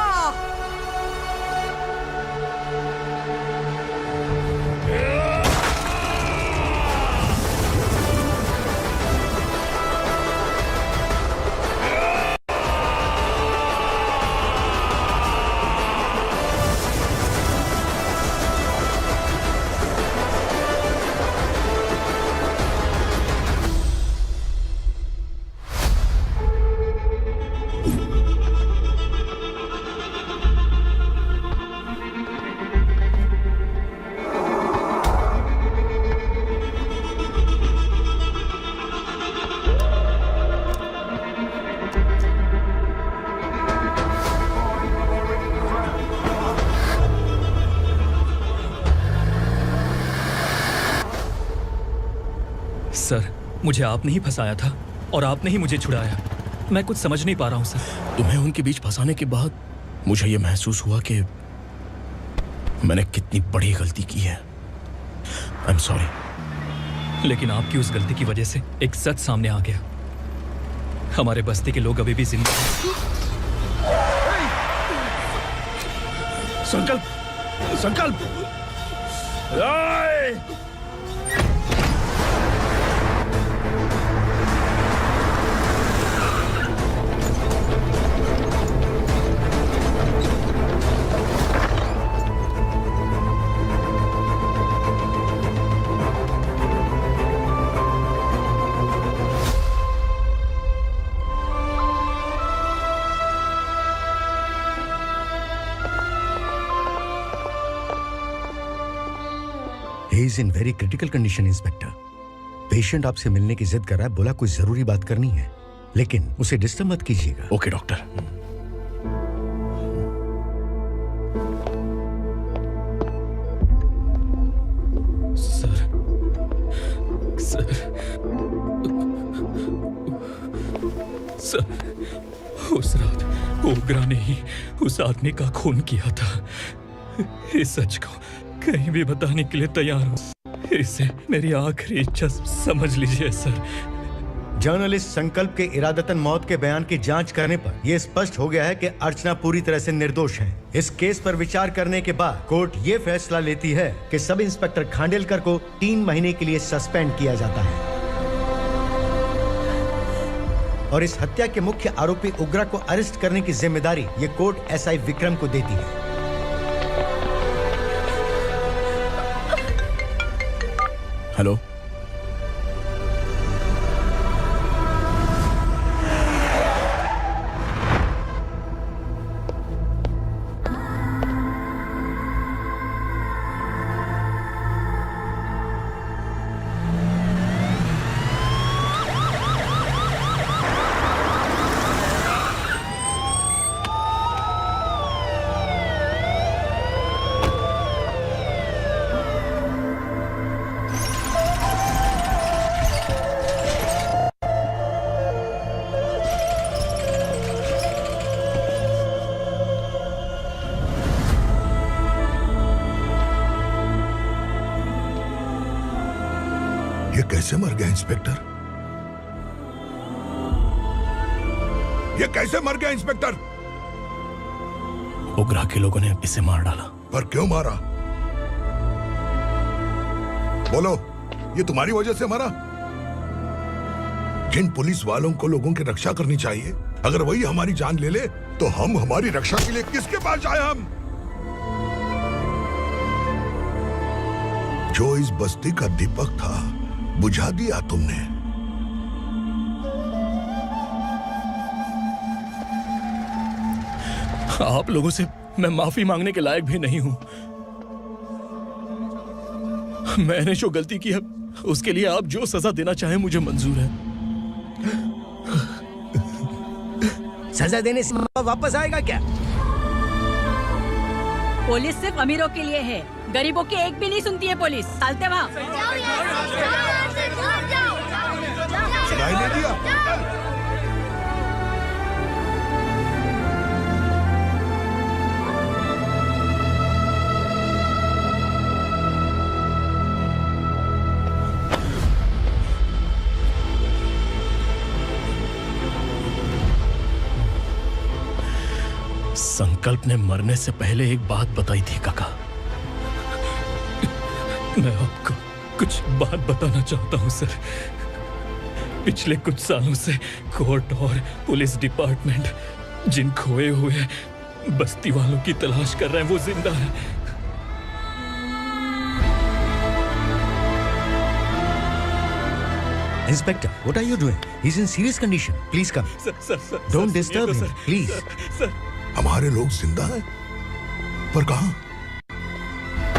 सर, मुझे आपने ही फंसाया था और आपने ही मुझे छुड़ाया। मैं कुछ समझ नहीं पा रहा हूँ सर। तुम्हें उनके बीच फंसाने के बाद मुझे यह महसूस हुआ कि मैंने कितनी बड़ी गलती की है। I am sorry. लेकिन आपकी उस गलती की वजह से एक सच सामने आ गया। हमारे बस्ती के लोग अभी भी जिंदा हैं। संकल्प, संकल्प। He is in very critical condition, inspector. Patient आपसे मिलने की जिद कर रहा है, बोला कुछ जरूरी बात करनी है, लेकिन उसे डिस्टर्ब मत कीजिएगा। Okay doctor. सर, ओग्रा ने ही उस आदमी का खून किया था। इस सच को कहीं भी बताने के लिए तैयार हूँ। इसे मेरी आखिरी इच्छा समझ लीजिए सर। जर्नलिस्ट संकल्प के इरादतन मौत के बयान की जांच करने पर यह स्पष्ट हो गया है कि अर्चना पूरी तरह से निर्दोष है। इस केस पर विचार करने के बाद कोर्ट ये फैसला लेती है कि सब इंस्पेक्टर खांडेलकर को 3 महीने के लिए सस्पेंड किया जाता है और इस हत्या के मुख्य आरोपी उग्रा को अरेस्ट करने की जिम्मेदारी ये कोर्ट एसआई विक्रम को देती है। हेलो, ये कैसे मर गया इंस्पेक्टर? ये कैसे मर गया इंस्पेक्टर? उग्रा के लोगों ने इसे मार डाला। पर क्यों मारा? बोलो, ये तुम्हारी वजह से मरा? जिन पुलिस वालों को लोगों की रक्षा करनी चाहिए, अगर वही हमारी जान ले ले तो हम हमारी रक्षा के लिए किसके पास जाए? हम जो इस बस्ती का दीपक था बुझा दिया तुमने। आप लोगों से मैं माफी मांगने के लायक भी नहीं हूं। मैंने जो गलती की है उसके लिए आप जो सजा देना चाहे मुझे मंजूर है। सजा देने से वापस आएगा क्या? पुलिस सिर्फ अमीरों के लिए है, गरीबों की एक भी नहीं सुनती है पुलिस। चलते वहाँ। सुनाई नहीं दिया? संकल्प ने मरने से पहले एक बात बताई थी काका। मैं आपको कुछ बात बताना चाहता हूं सर। पिछले कुछ सालों से कोर्ट और पुलिस डिपार्टमेंट जिन खोए हुए बस्ती वालों की तलाश कर रहे हैं वो जिंदा है। Inspector, what are you doing? He's in serious condition. Please come. Sir, Don't disturb him, please. Sir, हमारे लोग जिंदा हैं? पर कहां?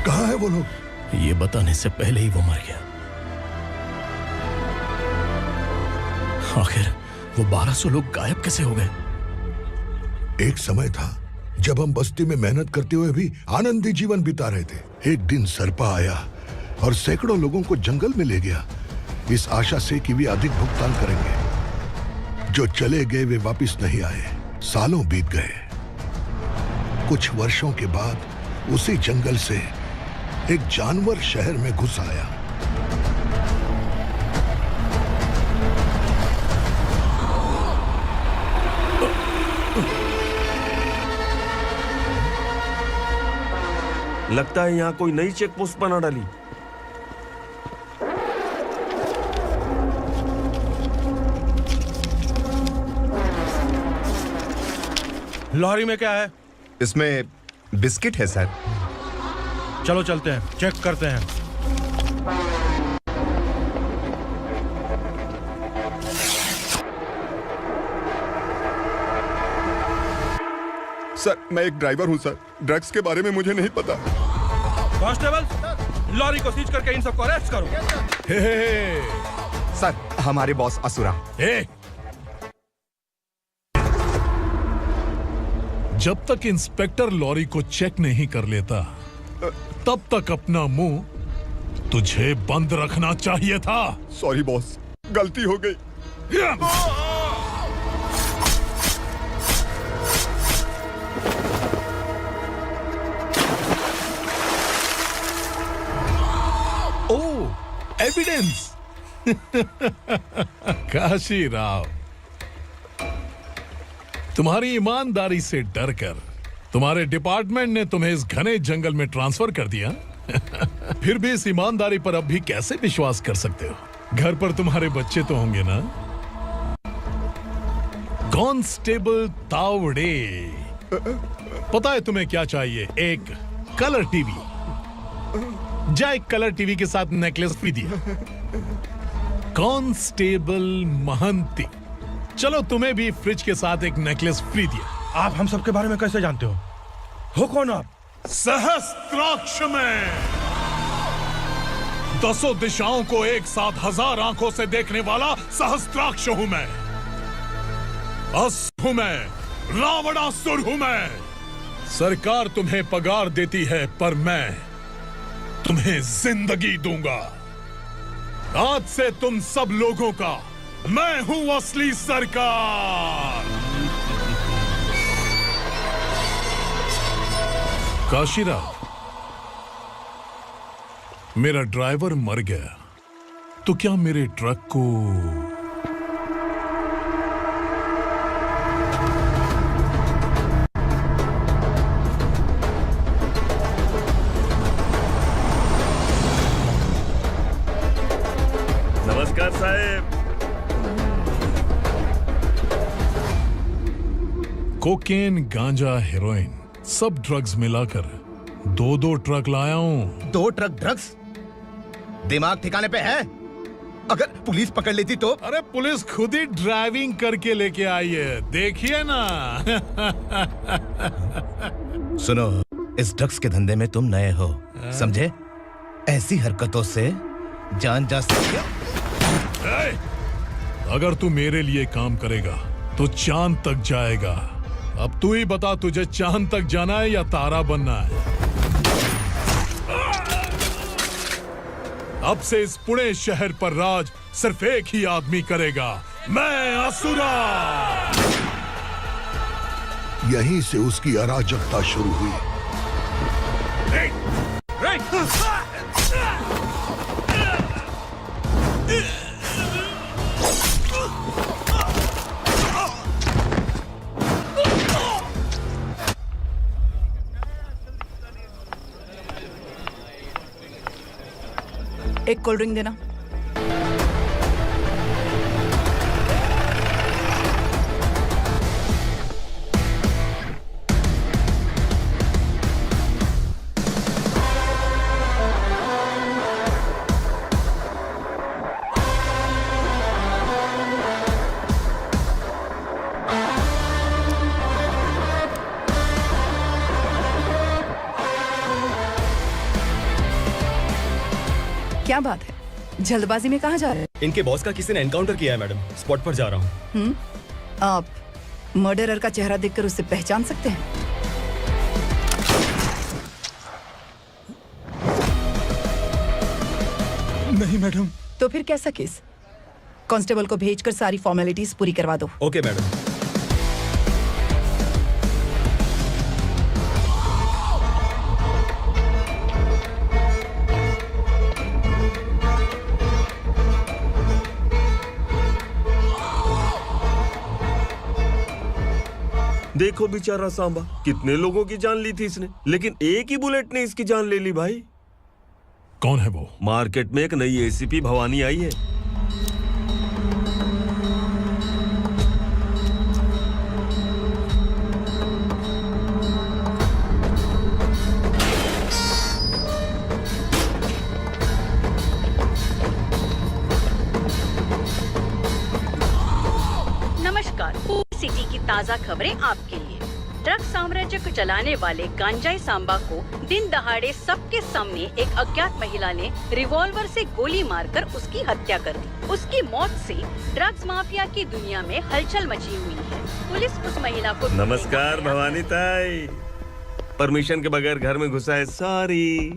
कहां है वो लोग? ये बताने से पहले ही वो मर गया। आखिर वो 1200 लोग गायब कैसे हो गए? एक समय था जब हम बस्ती में मेहनत करते हुए भी आनंदी जीवन बिता रहे थे। एक दिन सरपा आया और सैकड़ों लोगों को जंगल में ले गया, इस आशा से कि वे अधिक भुगतान करेंगे। जो चले गए वे वापस नहीं आए। सालों बीत गए। कुछ वर्षों के बाद उसी जंगल से एक जानवर शहर में घुस आया। लगता है यहाँ कोई नई चेक पोस्ट बना डाली। लॉरी में क्या है? इसमें बिस्किट है सर। चलो चलते हैं, चेक करते हैं। सर, मैं एक ड्राइवर हूं सर। ड्रग्स के बारे में मुझे नहीं पता। कांस्टेबल, लॉरी को सीज करके इन सबको अरेस्ट करो। सर, हमारे बॉस असुरा। जब तक इंस्पेक्टर लॉरी को चेक नहीं कर लेता तब तक अपना मुंह तुझे बंद रखना चाहिए था। सॉरी बॉस, गलती हो गई। एविडेंस। काशी राव, तुम्हारी ईमानदारी से डरकर तुम्हारे डिपार्टमेंट ने तुम्हें इस घने जंगल में ट्रांसफर कर दिया। फिर भी इस ईमानदारी पर अब भी कैसे विश्वास कर सकते हो? घर पर तुम्हारे बच्चे तो होंगे ना? कांस्टेबल तावड़े, पता है तुम्हें क्या चाहिए? एक कलर टीवी। जा एक कलर टीवी के साथ नेकलेस फ्री दिया। कांस्टेबल महंती, चलो तुम्हें भी फ्रिज के साथ एक नेकलेस फ्री दिया। आप हम सबके बारे में कैसे जानते हो कौन आप? सहस्त्राक्ष में 10 दिशाओं को एक साथ 1000 आंखों से देखने वाला सहस्त्राक्ष हूं मैं। असुर हूं मैं, रावणासुर हूं मैं। सरकार तुम्हें पगार देती है, पर मैं तुम्हें जिंदगी दूंगा। आज से तुम सब लोगों का मैं हूं असली सरकार। काशीराव, मेरा ड्राइवर मर गया तो क्या मेरे ट्रक को नमस्कार साहब। कोकेन, गांजा, हेरोइन, सब ड्रग्स मिलाकर 2 ट्रक लाया हूं। 2 ट्रक ड्रग्स? दिमाग ठिकाने पे है? अगर पुलिस पकड़ लेती तो? अरे पुलिस खुद ही ड्राइविंग करके लेके आई है, देखिए ना। सुनो, इस ड्रग्स के धंधे में तुम नए हो, समझे? ऐसी हरकतों से जान जा सकती है। अगर तू मेरे लिए काम करेगा तो चांद तक जाएगा। अब तू ही बता, तुझे चांद तक जाना है या तारा बनना है? अब से इस पुणे शहर पर राज सिर्फ एक ही आदमी करेगा, मैं असुरा। यहीं से उसकी अराजकता शुरू हुई। एक कोल्ड ड्रिंक देना। क्या बात है, जल्दबाजी में कहाँ जा रहे हैं? इनके बॉस का किसी ने एनकाउंटर किया है मैडम, स्पॉट पर जा रहा हूँ। आप मर्डरर का चेहरा देखकर उसे पहचान सकते हैं? नहीं मैडम। तो फिर कैसा केस? कांस्टेबल को भेजकर सारी फॉर्मेलिटीज पूरी करवा दो। Okay madam. देखो बेचारा सांबा, कितने लोगों की जान ली थी इसने, लेकिन एक ही बुलेट ने इसकी जान ले ली भाई। कौन है वो? मार्केट में एक नई एसीपी भवानी आई है। नमस्कार, सिटी की ताज़ा खबरें आपके लिए। ड्रग साम्राज्य को चलाने वाले गांजाई सांबा को दिन दहाड़े सबके सामने एक अज्ञात महिला ने रिवॉल्वर से गोली मारकर उसकी हत्या कर दी। उसकी मौत से ड्रग्स माफिया की दुनिया में हलचल मची हुई है। पुलिस उस महिला को नमस्कार भवानी ताई, परमिशन के बगैर घर में घुसा है, सॉरी।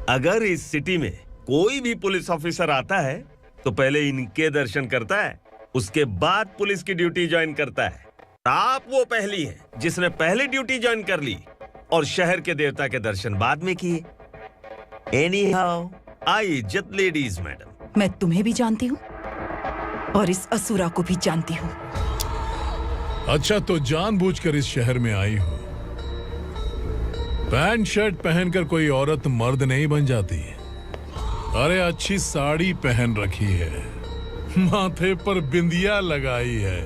अगर इस सिटी में कोई भी पुलिस ऑफिसर आता है तो पहले इनके दर्शन करता है, उसके बाद पुलिस की ड्यूटी ज्वाइन करता है। आप वो पहली है जिसने पहले ड्यूटी ज्वाइन कर ली और शहर के देवता के दर्शन बाद में किए। एनीहाउ, आई इज्जत लेडीज मैडम। मैं तुम्हें भी जानती हूँ और इस असुरा को भी जानती हूँ। अच्छा, तो जानबूझकर इस शहर में आई हो। पैंट शर्ट पहनकर कोई औरत मर्द नहीं बन जाती। अरे अच्छी साड़ी पहन रखी है, माथे पर बिंदिया लगाई है,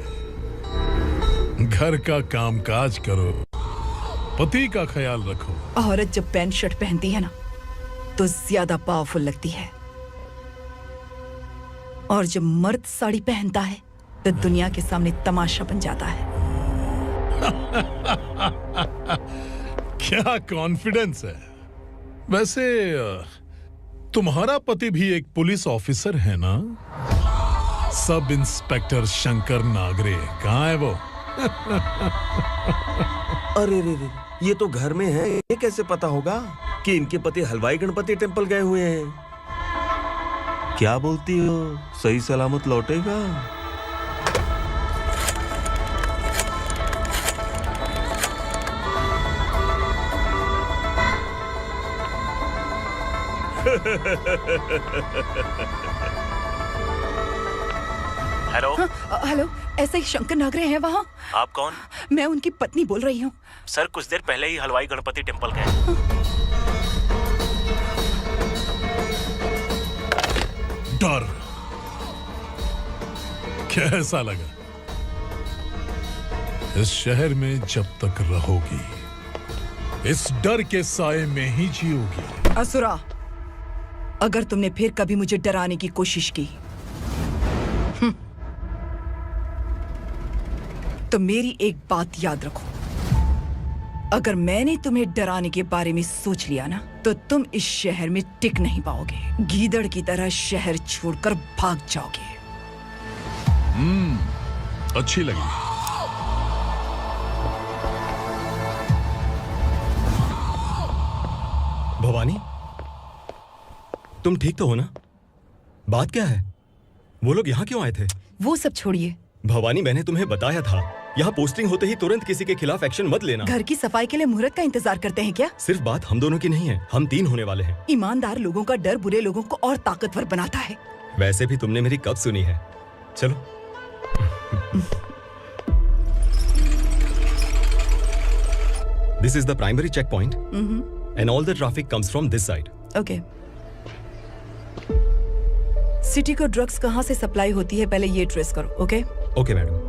घर का कामकाज करो, पति का ख्याल रखो। औरत जब पैंट शर्ट पहनती है ना तो ज्यादा पावरफुल लगती है, और जब मर्द साड़ी पहनता है तो दुनिया के सामने तमाशा बन जाता है। क्या कॉन्फिडेंस है। वैसे तुम्हारा पति भी एक पुलिस ऑफिसर है ना? सब इंस्पेक्टर शंकर नागरे कहाँ है वो? अरे रे रे, ये तो घर में है। ये कैसे पता होगा कि इनके पति हलवाई गणपति टेम्पल गए हुए हैं? क्या बोलती हो, सही सलामत लौटेगा? हेलो। हेलो, ऐसे ही शंकर नागरे हैं वहाँ? आप कौन? मैं उनकी पत्नी बोल रही हूँ। सर कुछ देर पहले ही हलवाई गणपति टेम्पल गए। डर कैसा लगा? इस शहर में जब तक रहोगी इस डर के साए में ही जियोगी। असुरा, अगर तुमने फिर कभी मुझे डराने की कोशिश की तो मेरी एक बात याद रखो, अगर मैंने तुम्हें डराने के बारे में सोच लिया ना तो तुम इस शहर में टिक नहीं पाओगे। गीदड़ की तरह शहर छोड़कर भाग जाओगे। अच्छी लगी। भवानी, तुम ठीक तो हो ना? बात क्या है? वो लोग यहाँ क्यों आए थे? वो सब छोड़िए। भवानी, मैंने तुम्हें बताया था यहाँ पोस्टिंग होते ही तुरंत किसी के खिलाफ एक्शन मत लेना। घर की सफाई के लिए मुहूर्त का इंतजार करते हैं क्या? सिर्फ बात हम दोनों की नहीं है, हम 3 होने वाले हैं। ईमानदार लोगों का डर बुरे लोगों को और ताकतवर बनाता है। वैसे भी तुमने मेरी कब सुनी है। चलो। This is the primary checkpoint and all the traffic comes from this side. Okay. City को ड्रग्स कहाँ से सप्लाई होती है पहले ये ट्रेस करो। ओके? Okay madam.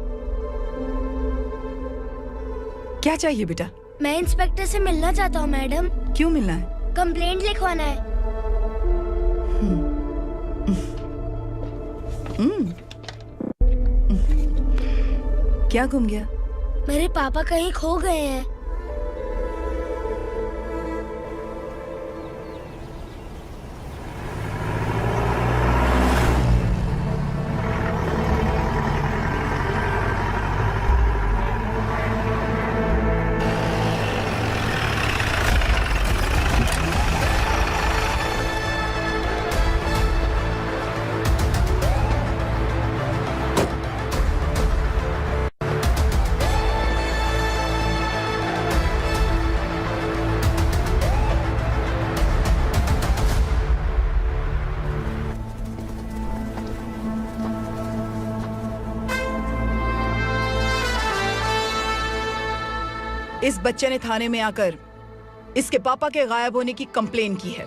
क्या चाहिए बेटा? मैं इंस्पेक्टर से मिलना चाहता हूँ मैडम। क्यों मिलना है? कंप्लेंट लिखवाना है। क्या गुम गया? मेरे पापा कहीं खो गए हैं। इस बच्चे ने थाने में आकर इसके पापा के गायब होने की कंप्लेन की है।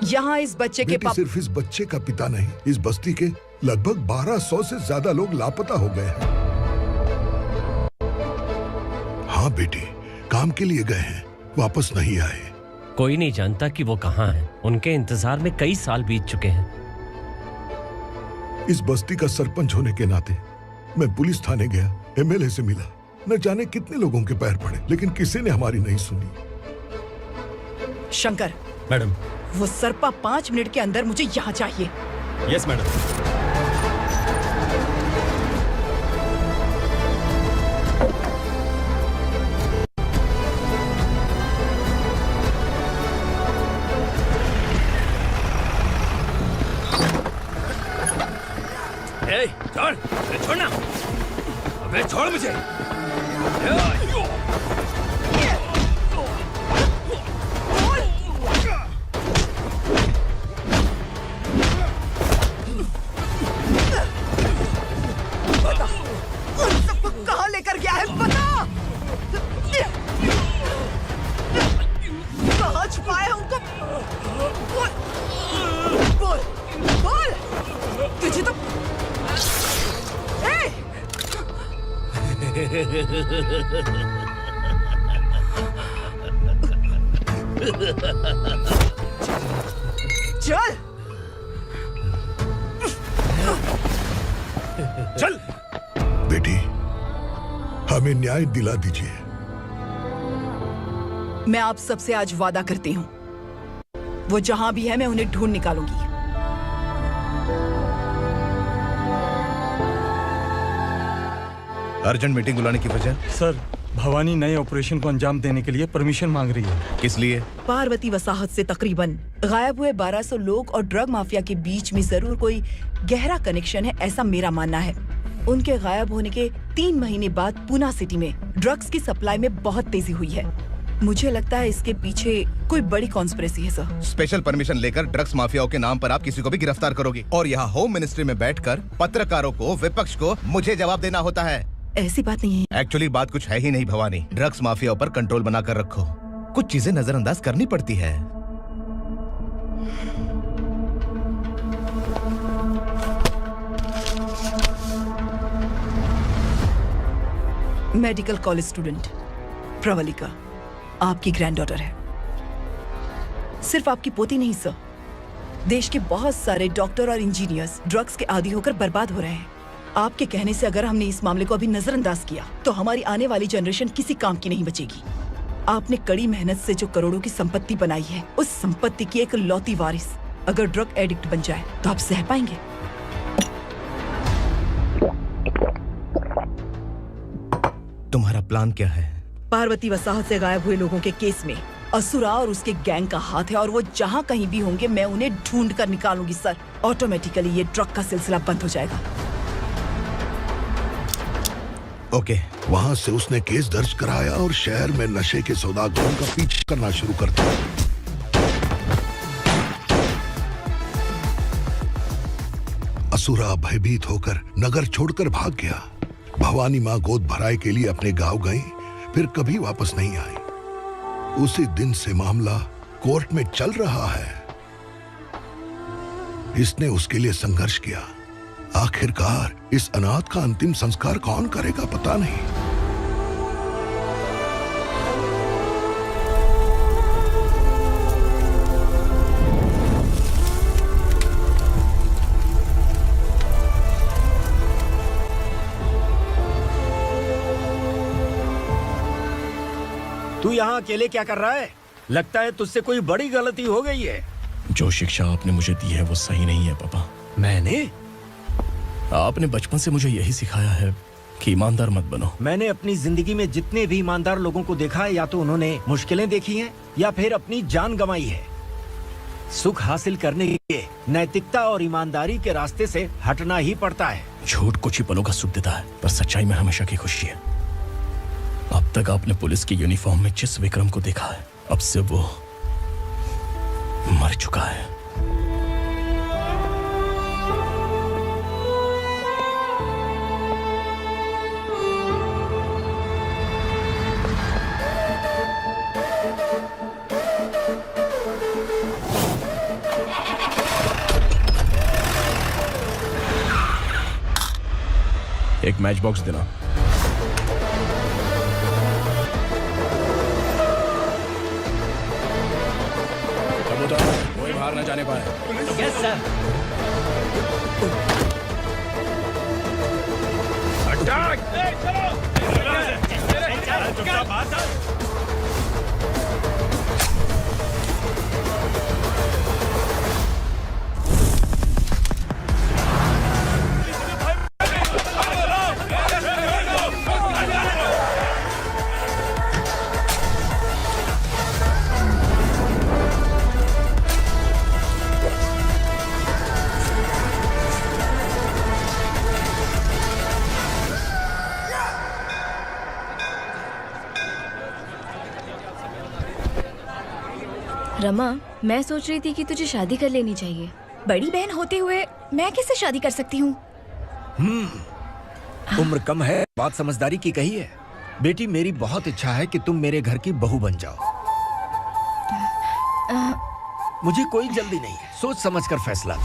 यहाँ इस बच्चे के पापा सिर्फ इस बच्चे का पिता नहीं, इस बस्ती के लगभग 1200 से ज्यादा लोग लापता हो गए हैं। हाँ बेटी, काम के लिए गए हैं, वापस नहीं आए। कोई नहीं जानता कि वो कहाँ हैं। उनके इंतजार में कई साल बीत चुके हैं। इस बस्ती का सरपंच होने के नाते मैं पुलिस थाने गया, एमएलए से मिला, न जाने कितने लोगों के पैर पड़े, लेकिन किसी ने हमारी नहीं सुनी। शंकर। मैडम। वो सरपा 5 मिनट के अंदर मुझे यहाँ चाहिए। Yes madam. छोड़, छोड़ना, अबे छोड़ मुझे। चल चल बेटी, हमें न्याय दिला दीजिए। मैं आप सबसे आज वादा करती हूँ, वो जहां भी है मैं उन्हें ढूंढ निकालूंगी। अर्जेंट मीटिंग बुलाने की वजह? सर, भवानी नए ऑपरेशन को अंजाम देने के लिए परमिशन मांग रही है। किस लिए? पार्वती वसाहत से तकरीबन गायब हुए 1200 लोग और ड्रग माफिया के बीच में जरूर कोई गहरा कनेक्शन है, ऐसा मेरा मानना है। उनके गायब होने के 3 महीने बाद पूना सिटी में ड्रग्स की सप्लाई में बहुत तेजी हुई है। मुझे लगता है इसके पीछे कोई बड़ी कॉन्स्पिरेसी है सर। स्पेशल परमिशन लेकर ड्रग्स माफियाओं के नाम पर आप किसी को भी गिरफ्तार करोगे और यहाँ होम मिनिस्ट्री में बैठकर पत्रकारों को, विपक्ष को मुझे जवाब देना होता है। ऐसी बात नहीं है। एक्चुअली बात कुछ है ही नहीं भवानी। ड्रग्स माफियाओं पर कंट्रोल बनाकर रखो, कुछ चीजें नजरअंदाज करनी पड़ती है। मेडिकल कॉलेज स्टूडेंट प्रवलिका आपकी ग्रैंडडॉटर है। सिर्फ आपकी पोती नहीं सर, देश के बहुत सारे डॉक्टर और इंजीनियर्स ड्रग्स के आदी होकर बर्बाद हो रहे हैं। आपके कहने से अगर हमने इस मामले को अभी नजरअंदाज किया तो हमारी आने वाली जनरेशन किसी काम की नहीं बचेगी। आपने कड़ी मेहनत से जो करोड़ों की संपत्ति बनाई है, उस संपत्ति की एक लौती वारिस अगर ड्रग एडिक्ट बन जाए तो आप सह पाएंगे? तुम्हारा प्लान क्या है? पार्वती वसाहत से गायब हुए लोगों के केस में असुरा और उसके गैंग का हाथ है और वो जहाँ कहीं भी होंगे मैं उन्हें ढूंढ कर निकालूंगी सर। ऑटोमेटिकली ये ड्रग का सिलसिला बंद हो जाएगा। ओके। वहाँ से उसने केस दर्ज कराया और शहर में नशे के सौदागरों का पीछा करना शुरू कर दिया। असुरा भयभीत होकर नगर छोड़कर भाग गया। भवानी माँ गोद भराई के लिए अपने गांव गई, फिर कभी वापस नहीं आई। उसी दिन से मामला कोर्ट में चल रहा है। इसने उसके लिए संघर्ष किया। आखिरकार इस अनाथ का अंतिम संस्कार कौन करेगा पता नहीं। तू यहाँ अकेले क्या कर रहा है? लगता है तुझसे कोई बड़ी गलती हो गई है। जो शिक्षा आपने मुझे दी है वो सही नहीं है पापा। मैंने? आपने बचपन से मुझे यही सिखाया है कि ईमानदार मत बनो। मैंने अपनी जिंदगी में जितने भी ईमानदार लोगों को देखा है, या तो उन्होंने मुश्किलें देखी हैं या फिर अपनी जान गंवाई है। सुख हासिल करने के लिए नैतिकता और ईमानदारी के रास्ते से हटना ही पड़ता है। झूठ कुछ ही पलों का सुख देता है, पर सच्चाई में हमेशा की खुशी है। अब तक आपने पुलिस की यूनिफॉर्म में जिस विक्रम को देखा है, अब से वो मर चुका है। एक मैच बॉक्स देना। कोई बाहर न जाने पाए। Yes sir. अटैक! रमा, मैं सोच रही थी कि तुझे शादी कर लेनी चाहिए। बड़ी बहन होते हुए मैं कैसे शादी कर सकती हूँ? उम्र कम है, बात समझदारी की कही है। बेटी, मेरी बहुत इच्छा है कि तुम मेरे घर की बहू बन जाओ। मुझे कोई जल्दी नहीं है, सोच समझ कर फैसला।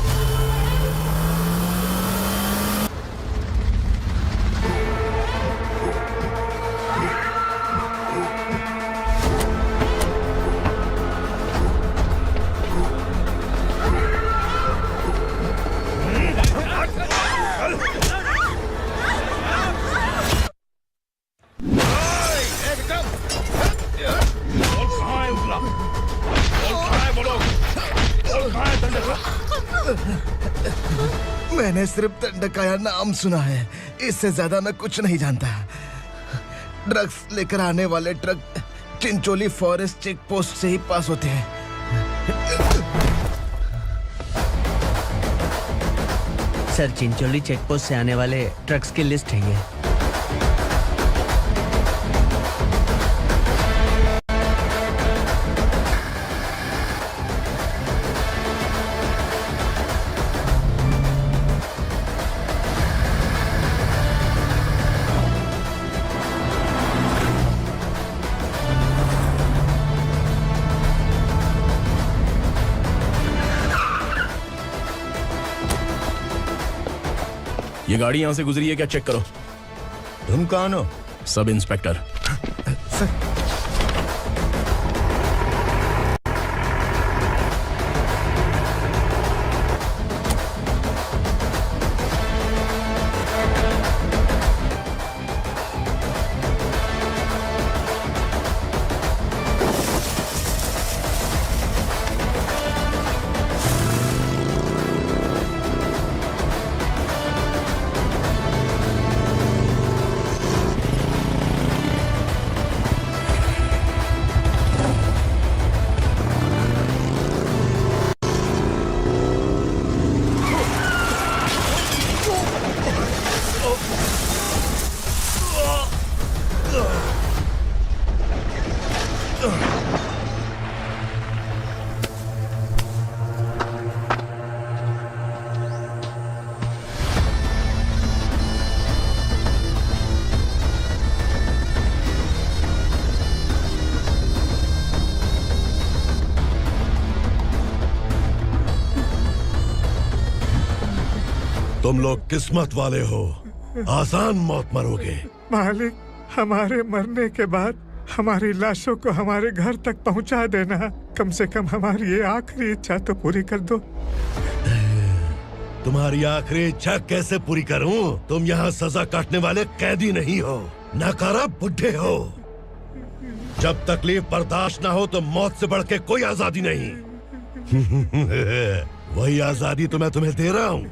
मैंने सिर्फ दंडकाया नाम सुना है, इससे ज्यादा मैं कुछ नहीं जानता। ड्रग्स लेकर आने वाले truck Chincholi forest check post से ही पास होते हैं। सर, चिंचोली चेक पोस्ट से आने वाले ट्रक्स की लिस्ट है ये। ये गाड़ी यहां से गुजरी है क्या, चेक करो। तुम कौन हो? Sub inspector. तुम लोग किस्मत वाले हो, आसान मौत मरोगे। मालिक, हमारे मरने के बाद हमारी लाशों को हमारे घर तक पहुंचा देना। कम से कम हमारी ये आखिरी इच्छा तो पूरी कर दो। तुम्हारी आखिरी इच्छा कैसे पूरी करूं? तुम यहाँ सजा काटने वाले कैदी नहीं हो, नकारा बुड्ढे हो। जब तकलीफ बर्दाश्त ना हो तो मौत से बढ़ के कोई आजादी नहीं। वही आजादी तो मैं तुम्हें दे रहा हूँ।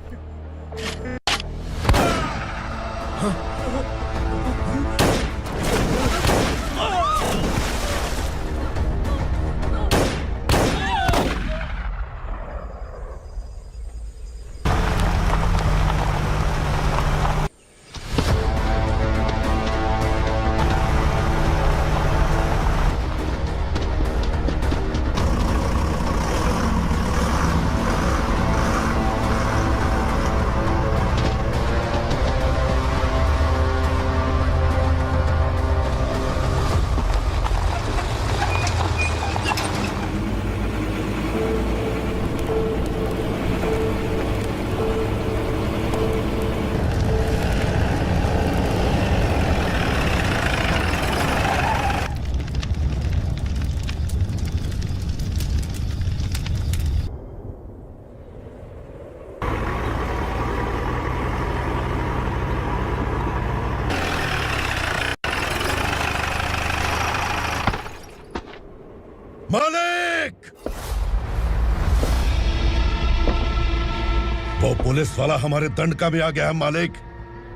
मालिक! वो पुलिस वाला हमारे दंड का भी आ गया है मालिक।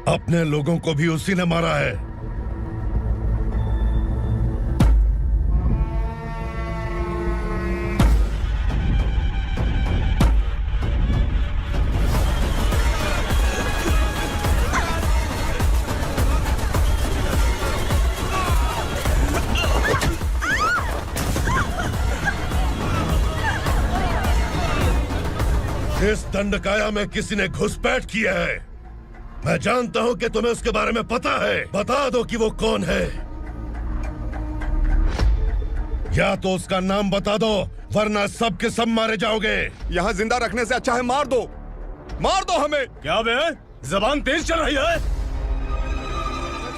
अपने लोगों को भी उसी ने मारा है। इस दंडकाया में किसी ने घुसपैठ किया है। मैं जानता हूं कि तुम्हें उसके बारे में पता है। बता दो कि वो कौन है। या तो उसका नाम बता दो, वरना सब के सब मारे जाओगे। यहाँ जिंदा रखने से अच्छा है मार दो हमें। क्या बे? जबान तेज चल रही है।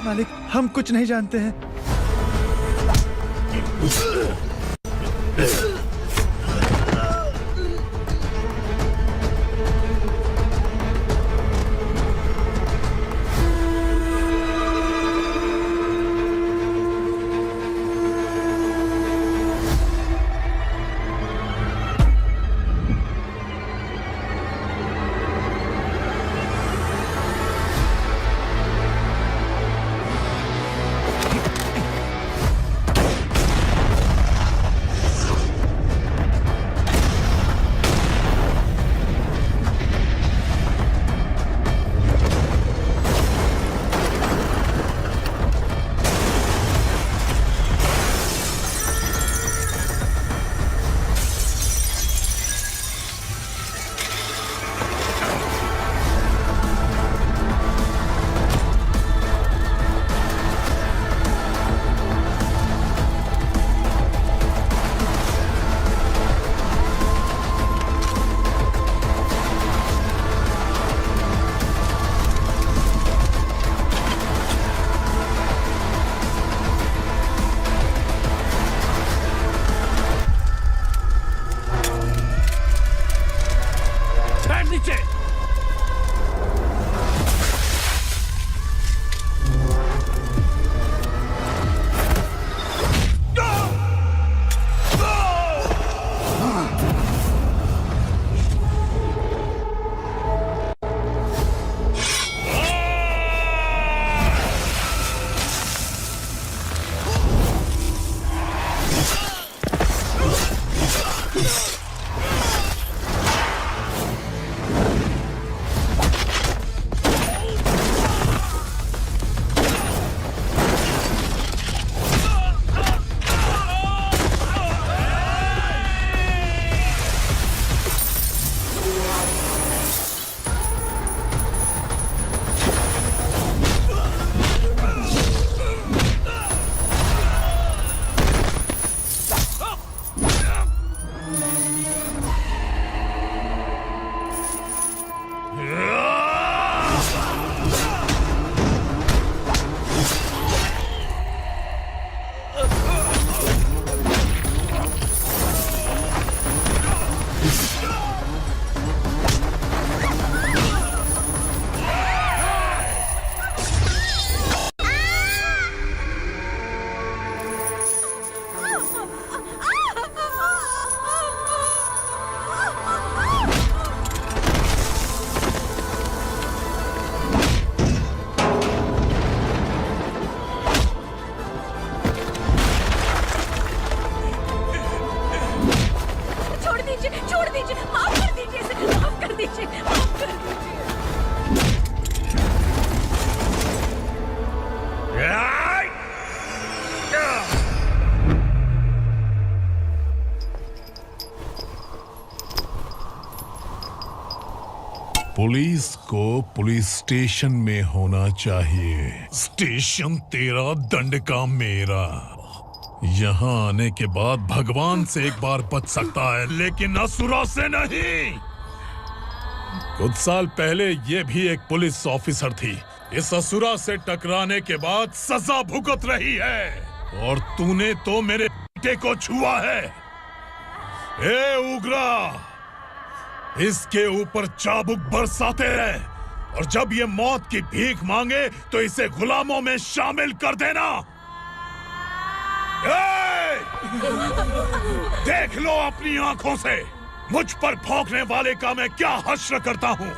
मालिक, हम कुछ नहीं जानते हैं। नीचे। छोड़ दीजिए, माफ कर दीजिए इसे, माफ कर दीजिए, माफ कर दीजिए। पुलिस को पुलिस स्टेशन में होना चाहिए। स्टेशन तेरा, दंड का मेरा। यहाँ आने के बाद भगवान से एक बार बच सकता है, लेकिन असुरा से नहीं। कुछ साल पहले ये भी एक पुलिस ऑफिसर थी। इस असुरा से टकराने के बाद सजा भुगत रही है, और तूने तो मेरे बेटे को छुआ है। ए उग्रा, इसके ऊपर चाबुक बरसाते रहे, और जब ये मौत की भीख मांगे तो इसे गुलामों में शामिल कर देना। देख लो अपनी आंखों से मुझ पर भौंकने वाले का मैं क्या हश्र करता हूं।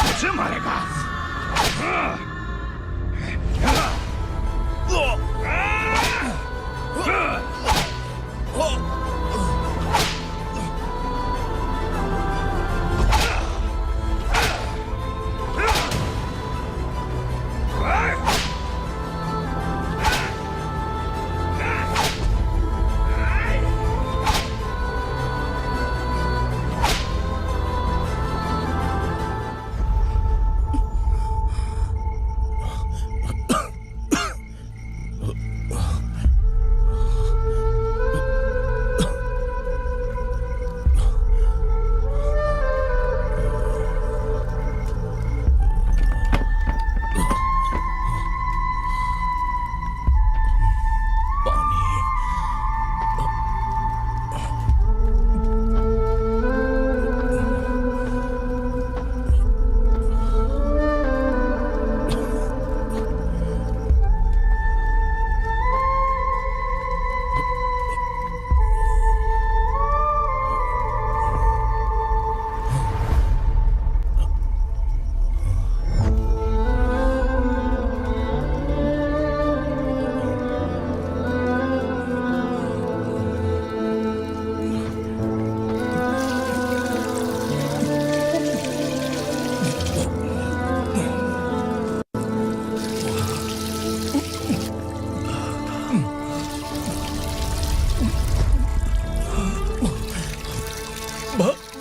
मुझे मारेगा।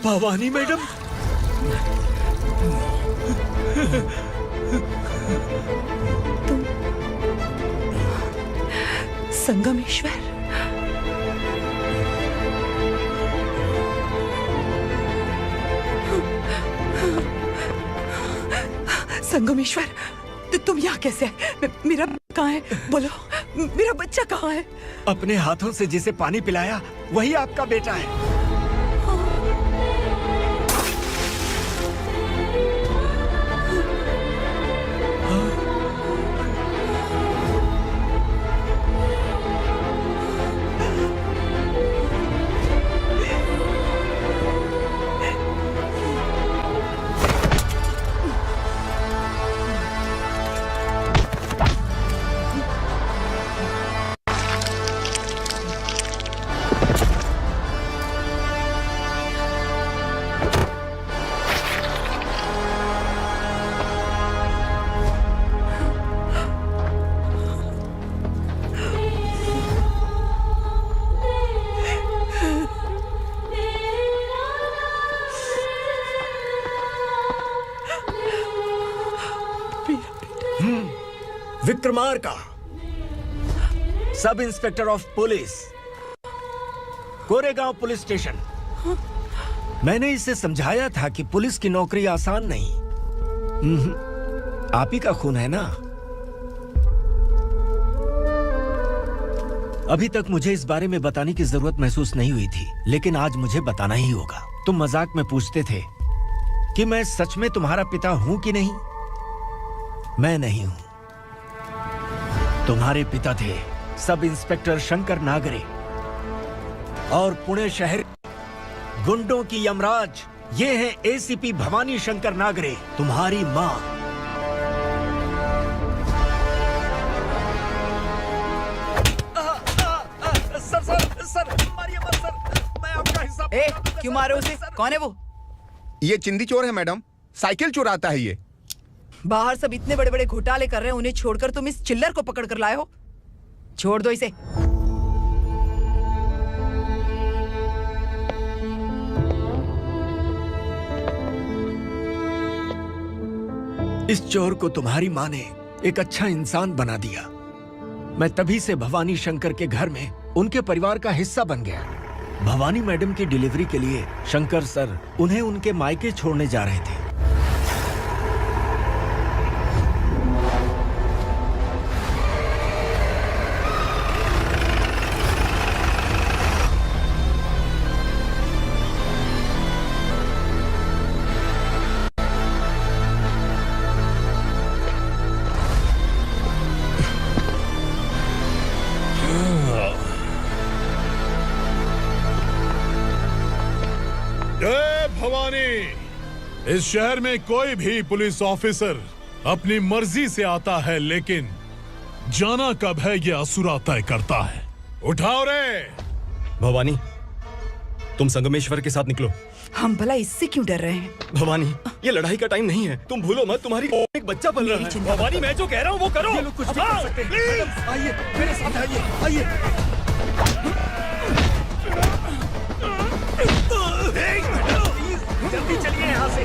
भवानी मैडम, संगमेश्वर, संगमेश्वर, तुम यहाँ कैसे? मेरा कहाँ है? बोलो। मेरा बच्चा कहाँ है? अपने हाथों से जिसे पानी पिलाया वही आपका बेटा है। Vikramarka, sub inspector of police, Koregaon police station. मैंने इसे समझाया था कि पुलिस की नौकरी आसान नहीं। आप ही का खून है ना। अभी तक मुझे इस बारे में बताने की जरूरत महसूस नहीं हुई थी, लेकिन आज मुझे बताना ही होगा। तुम मजाक में पूछते थे कि मैं सच में तुम्हारा पिता हूं कि नहीं। मैं नहीं हूं। तुम्हारे पिता थे सब इंस्पेक्टर शंकर नागरे, और पुणे शहर गुंडों की यमराज ये है एसीपी भवानी शंकर नागरे, तुम्हारी मां। सर, मारिए मत सर, मैं आपका हिस्सा। क्यों मारे उसे? कौन है वो? ये चिंदी चोर है मैडम, साइकिल चुराता है ये। बाहर सब इतने बड़े बड़े घोटाले कर रहे हैं, उन्हें छोड़कर तुम इस चिल्लर को पकड़ कर लाए हो। छोड़ दो इसे। इस चोर को तुम्हारी मां ने एक अच्छा इंसान बना दिया। मैं तभी से भवानी शंकर के घर में उनके परिवार का हिस्सा बन गया। भवानी मैडम की डिलीवरी के लिए शंकर सर उन्हें उनके मायके छोड़ने जा रहे थे। इस शहर में कोई भी पुलिस ऑफिसर अपनी मर्जी से आता है, लेकिन जाना कब है ये असुरा तय करता है। उठाओ रे भवानी, तुम संगमेश्वर के साथ निकलो। हम भला इससे क्यों डर रहे हैं? भवानी, ये लड़ाई का टाइम नहीं है। तुम भूलो मत, तुम्हारी एक बच्चा पल रहा है। भवानी, मैं जो कह रहा हूँ वो करो। ये लोग कुछ भी कर सकते हैं। आइए मेरे साथ, आइए। जल्दी चलिए यहाँ से।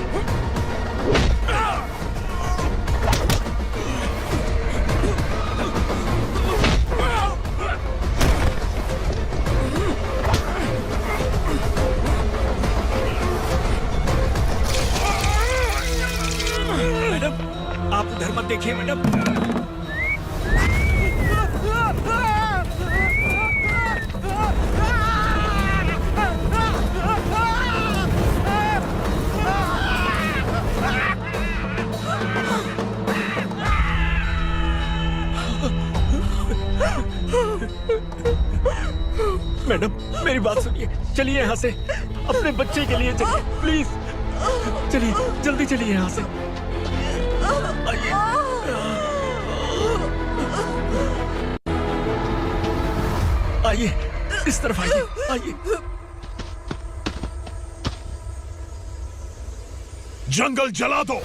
मैडम, आप उधर मत देखिए मैडम। मैडम, मेरी बात सुनिए। चलिए यहाँ से, अपने बच्चे के लिए चलिए, प्लीज। चलिए, जल्दी चलिए यहाँ से। आइए। आइए, इस तरफ आइए, आइए। जंगल जला दो।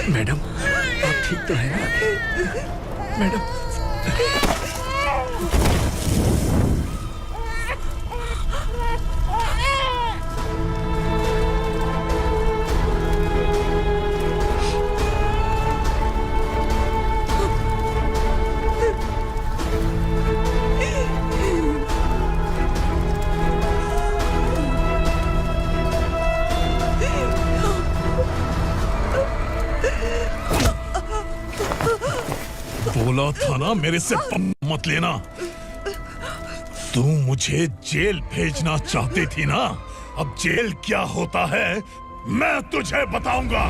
मैडम आप ठीक तो है ना मैडम? बोला था ना मेरे से मत लेना। तू मुझे जेल भेजना चाहती थी ना, अब जेल क्या होता है मैं तुझे बताऊंगा।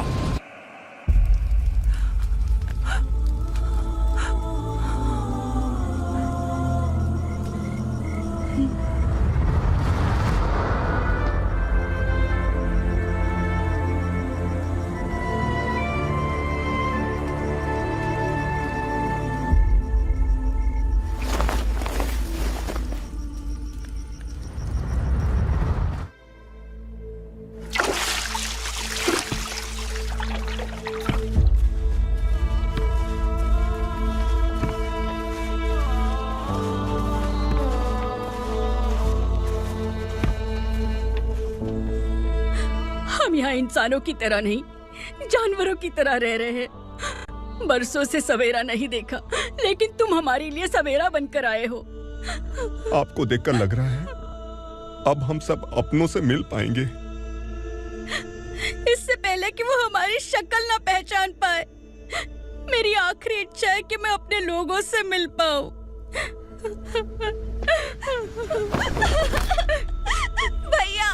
हम यहाँ इंसानों की तरह नहीं, जानवरों की तरह रह रहे हैं। बरसों से सवेरा नहीं देखा, लेकिन तुम हमारे लिए सवेरा बनकर आए हो। आपको देखकर लग रहा है अब हम सब अपनों से मिल पाएंगे। इससे पहले कि वो हमारी शक्ल ना पहचान पाए, मेरी आखिरी इच्छा है कि मैं अपने लोगों से मिल पाऊं। भैया,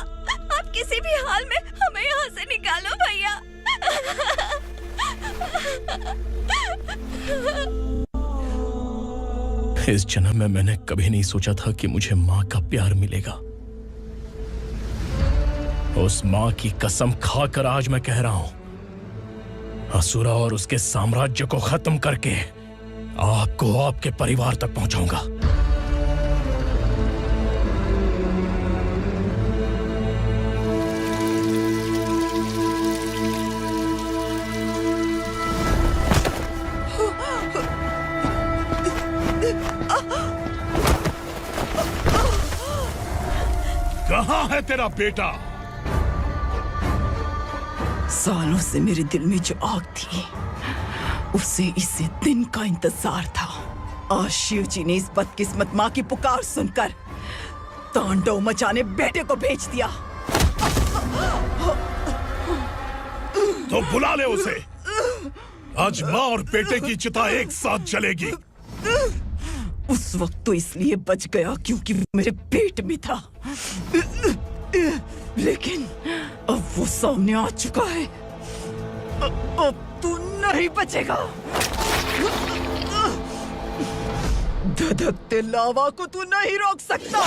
आप किसी भी हाल में हमें यहाँ से निकालो भैया। इस जन्म में मैंने कभी नहीं सोचा था कि मुझे माँ का प्यार मिलेगा। उस माँ की कसम खाकर आज मैं कह रहा हूं, असुरा और उसके साम्राज्य को खत्म करके आपको आपके परिवार तक पहुंचाऊंगा। कहाँ है तेरा बेटा? सालों से मेरे दिल में जो आग थी, उसे इसी दिन का इंतजार था। आज शिव जी ने इस बदकिस्मत माँ की पुकार सुनकर तांडव मचाने बेटे को भेज दिया। तो बुला ले उसे। आज माँ और बेटे की चिता एक साथ जलेगी। उस वक्त तो इसलिए बच गया क्योंकि वो मेरे पेट में था, लेकिन अब वो सामने आ चुका है। अब तू नहीं बचेगा। धधकते लावा को तू नहीं रोक सकता।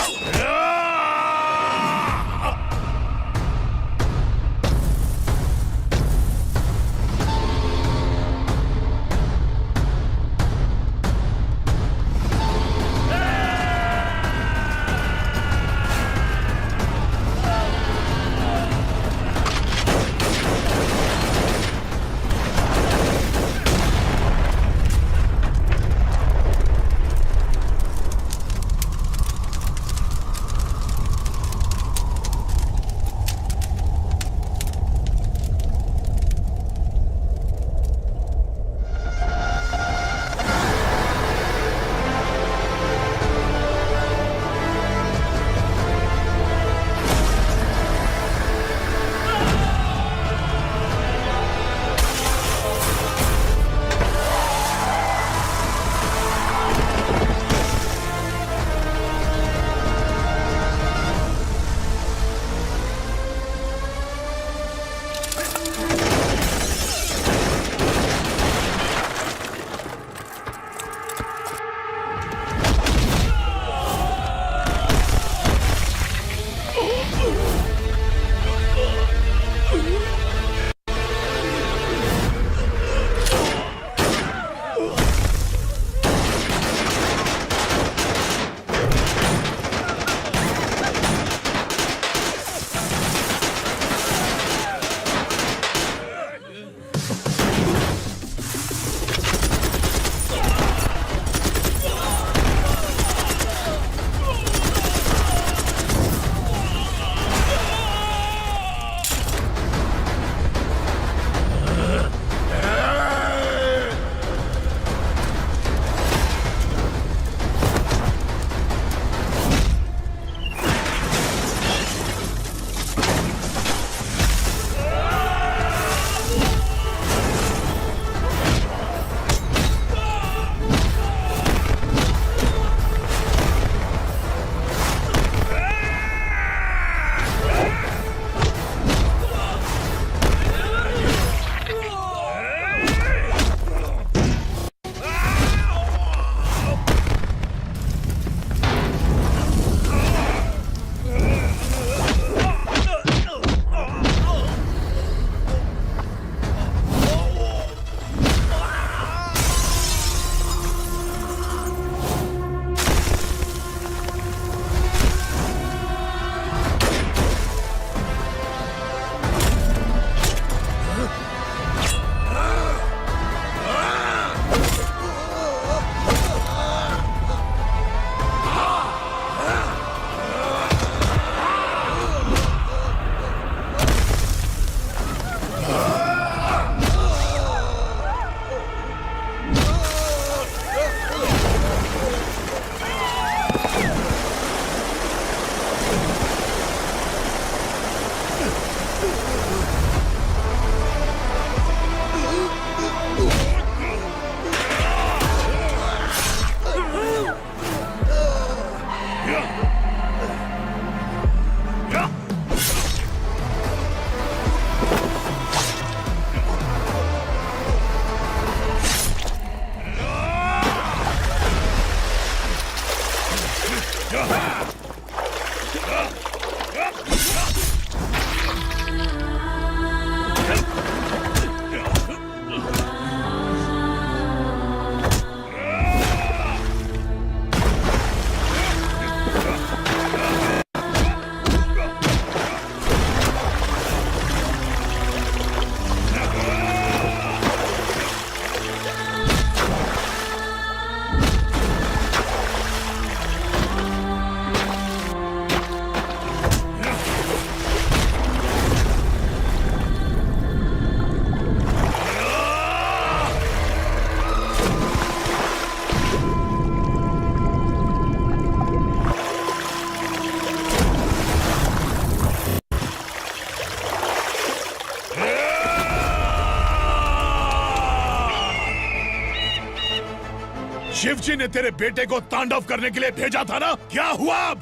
शिवजी ने तेरे बेटे को तांडव करने के लिए भेजा था ना, क्या हुआ अब?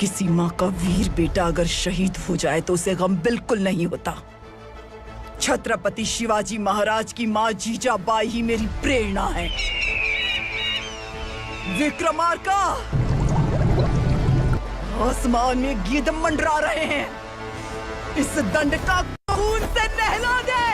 किसी माँ का वीर बेटा अगर शहीद हो जाए तो उसे गम बिल्कुल नहीं होता। छत्रपति शिवाजी महाराज की माँ जीजाबाई ही मेरी प्रेरणा है। विक्रमार्का, आसमान में गिद्ध मंडरा रहे हैं, इस दंड का खून से नहला दे।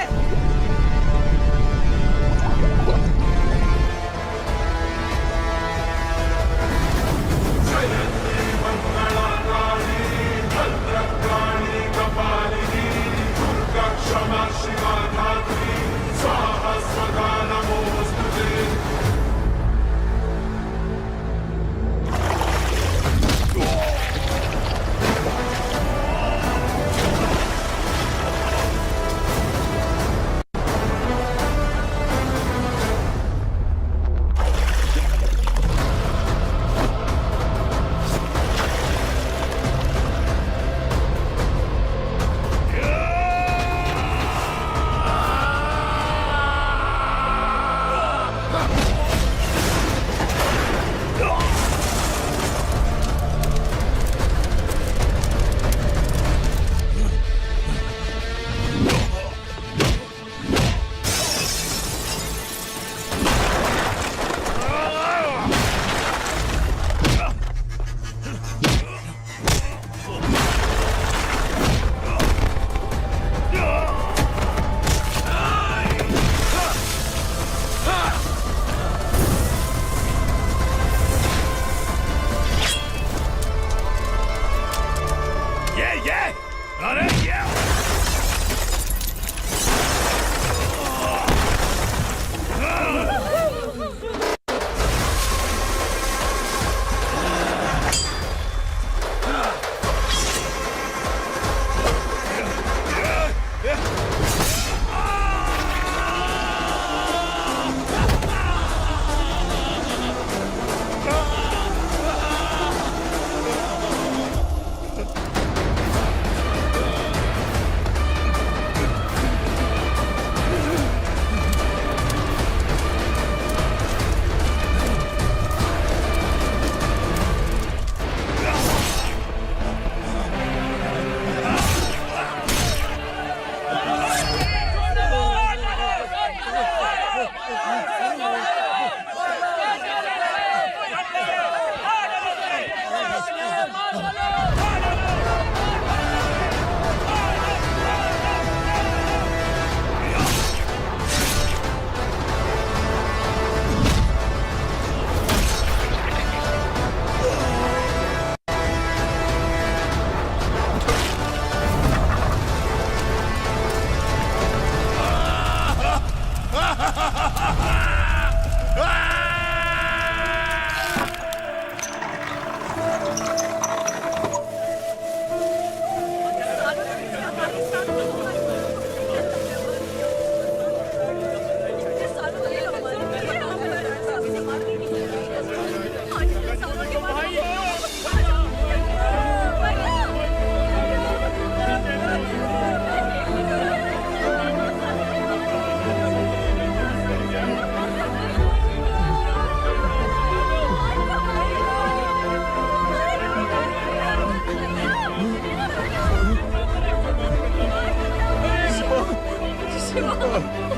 शिवा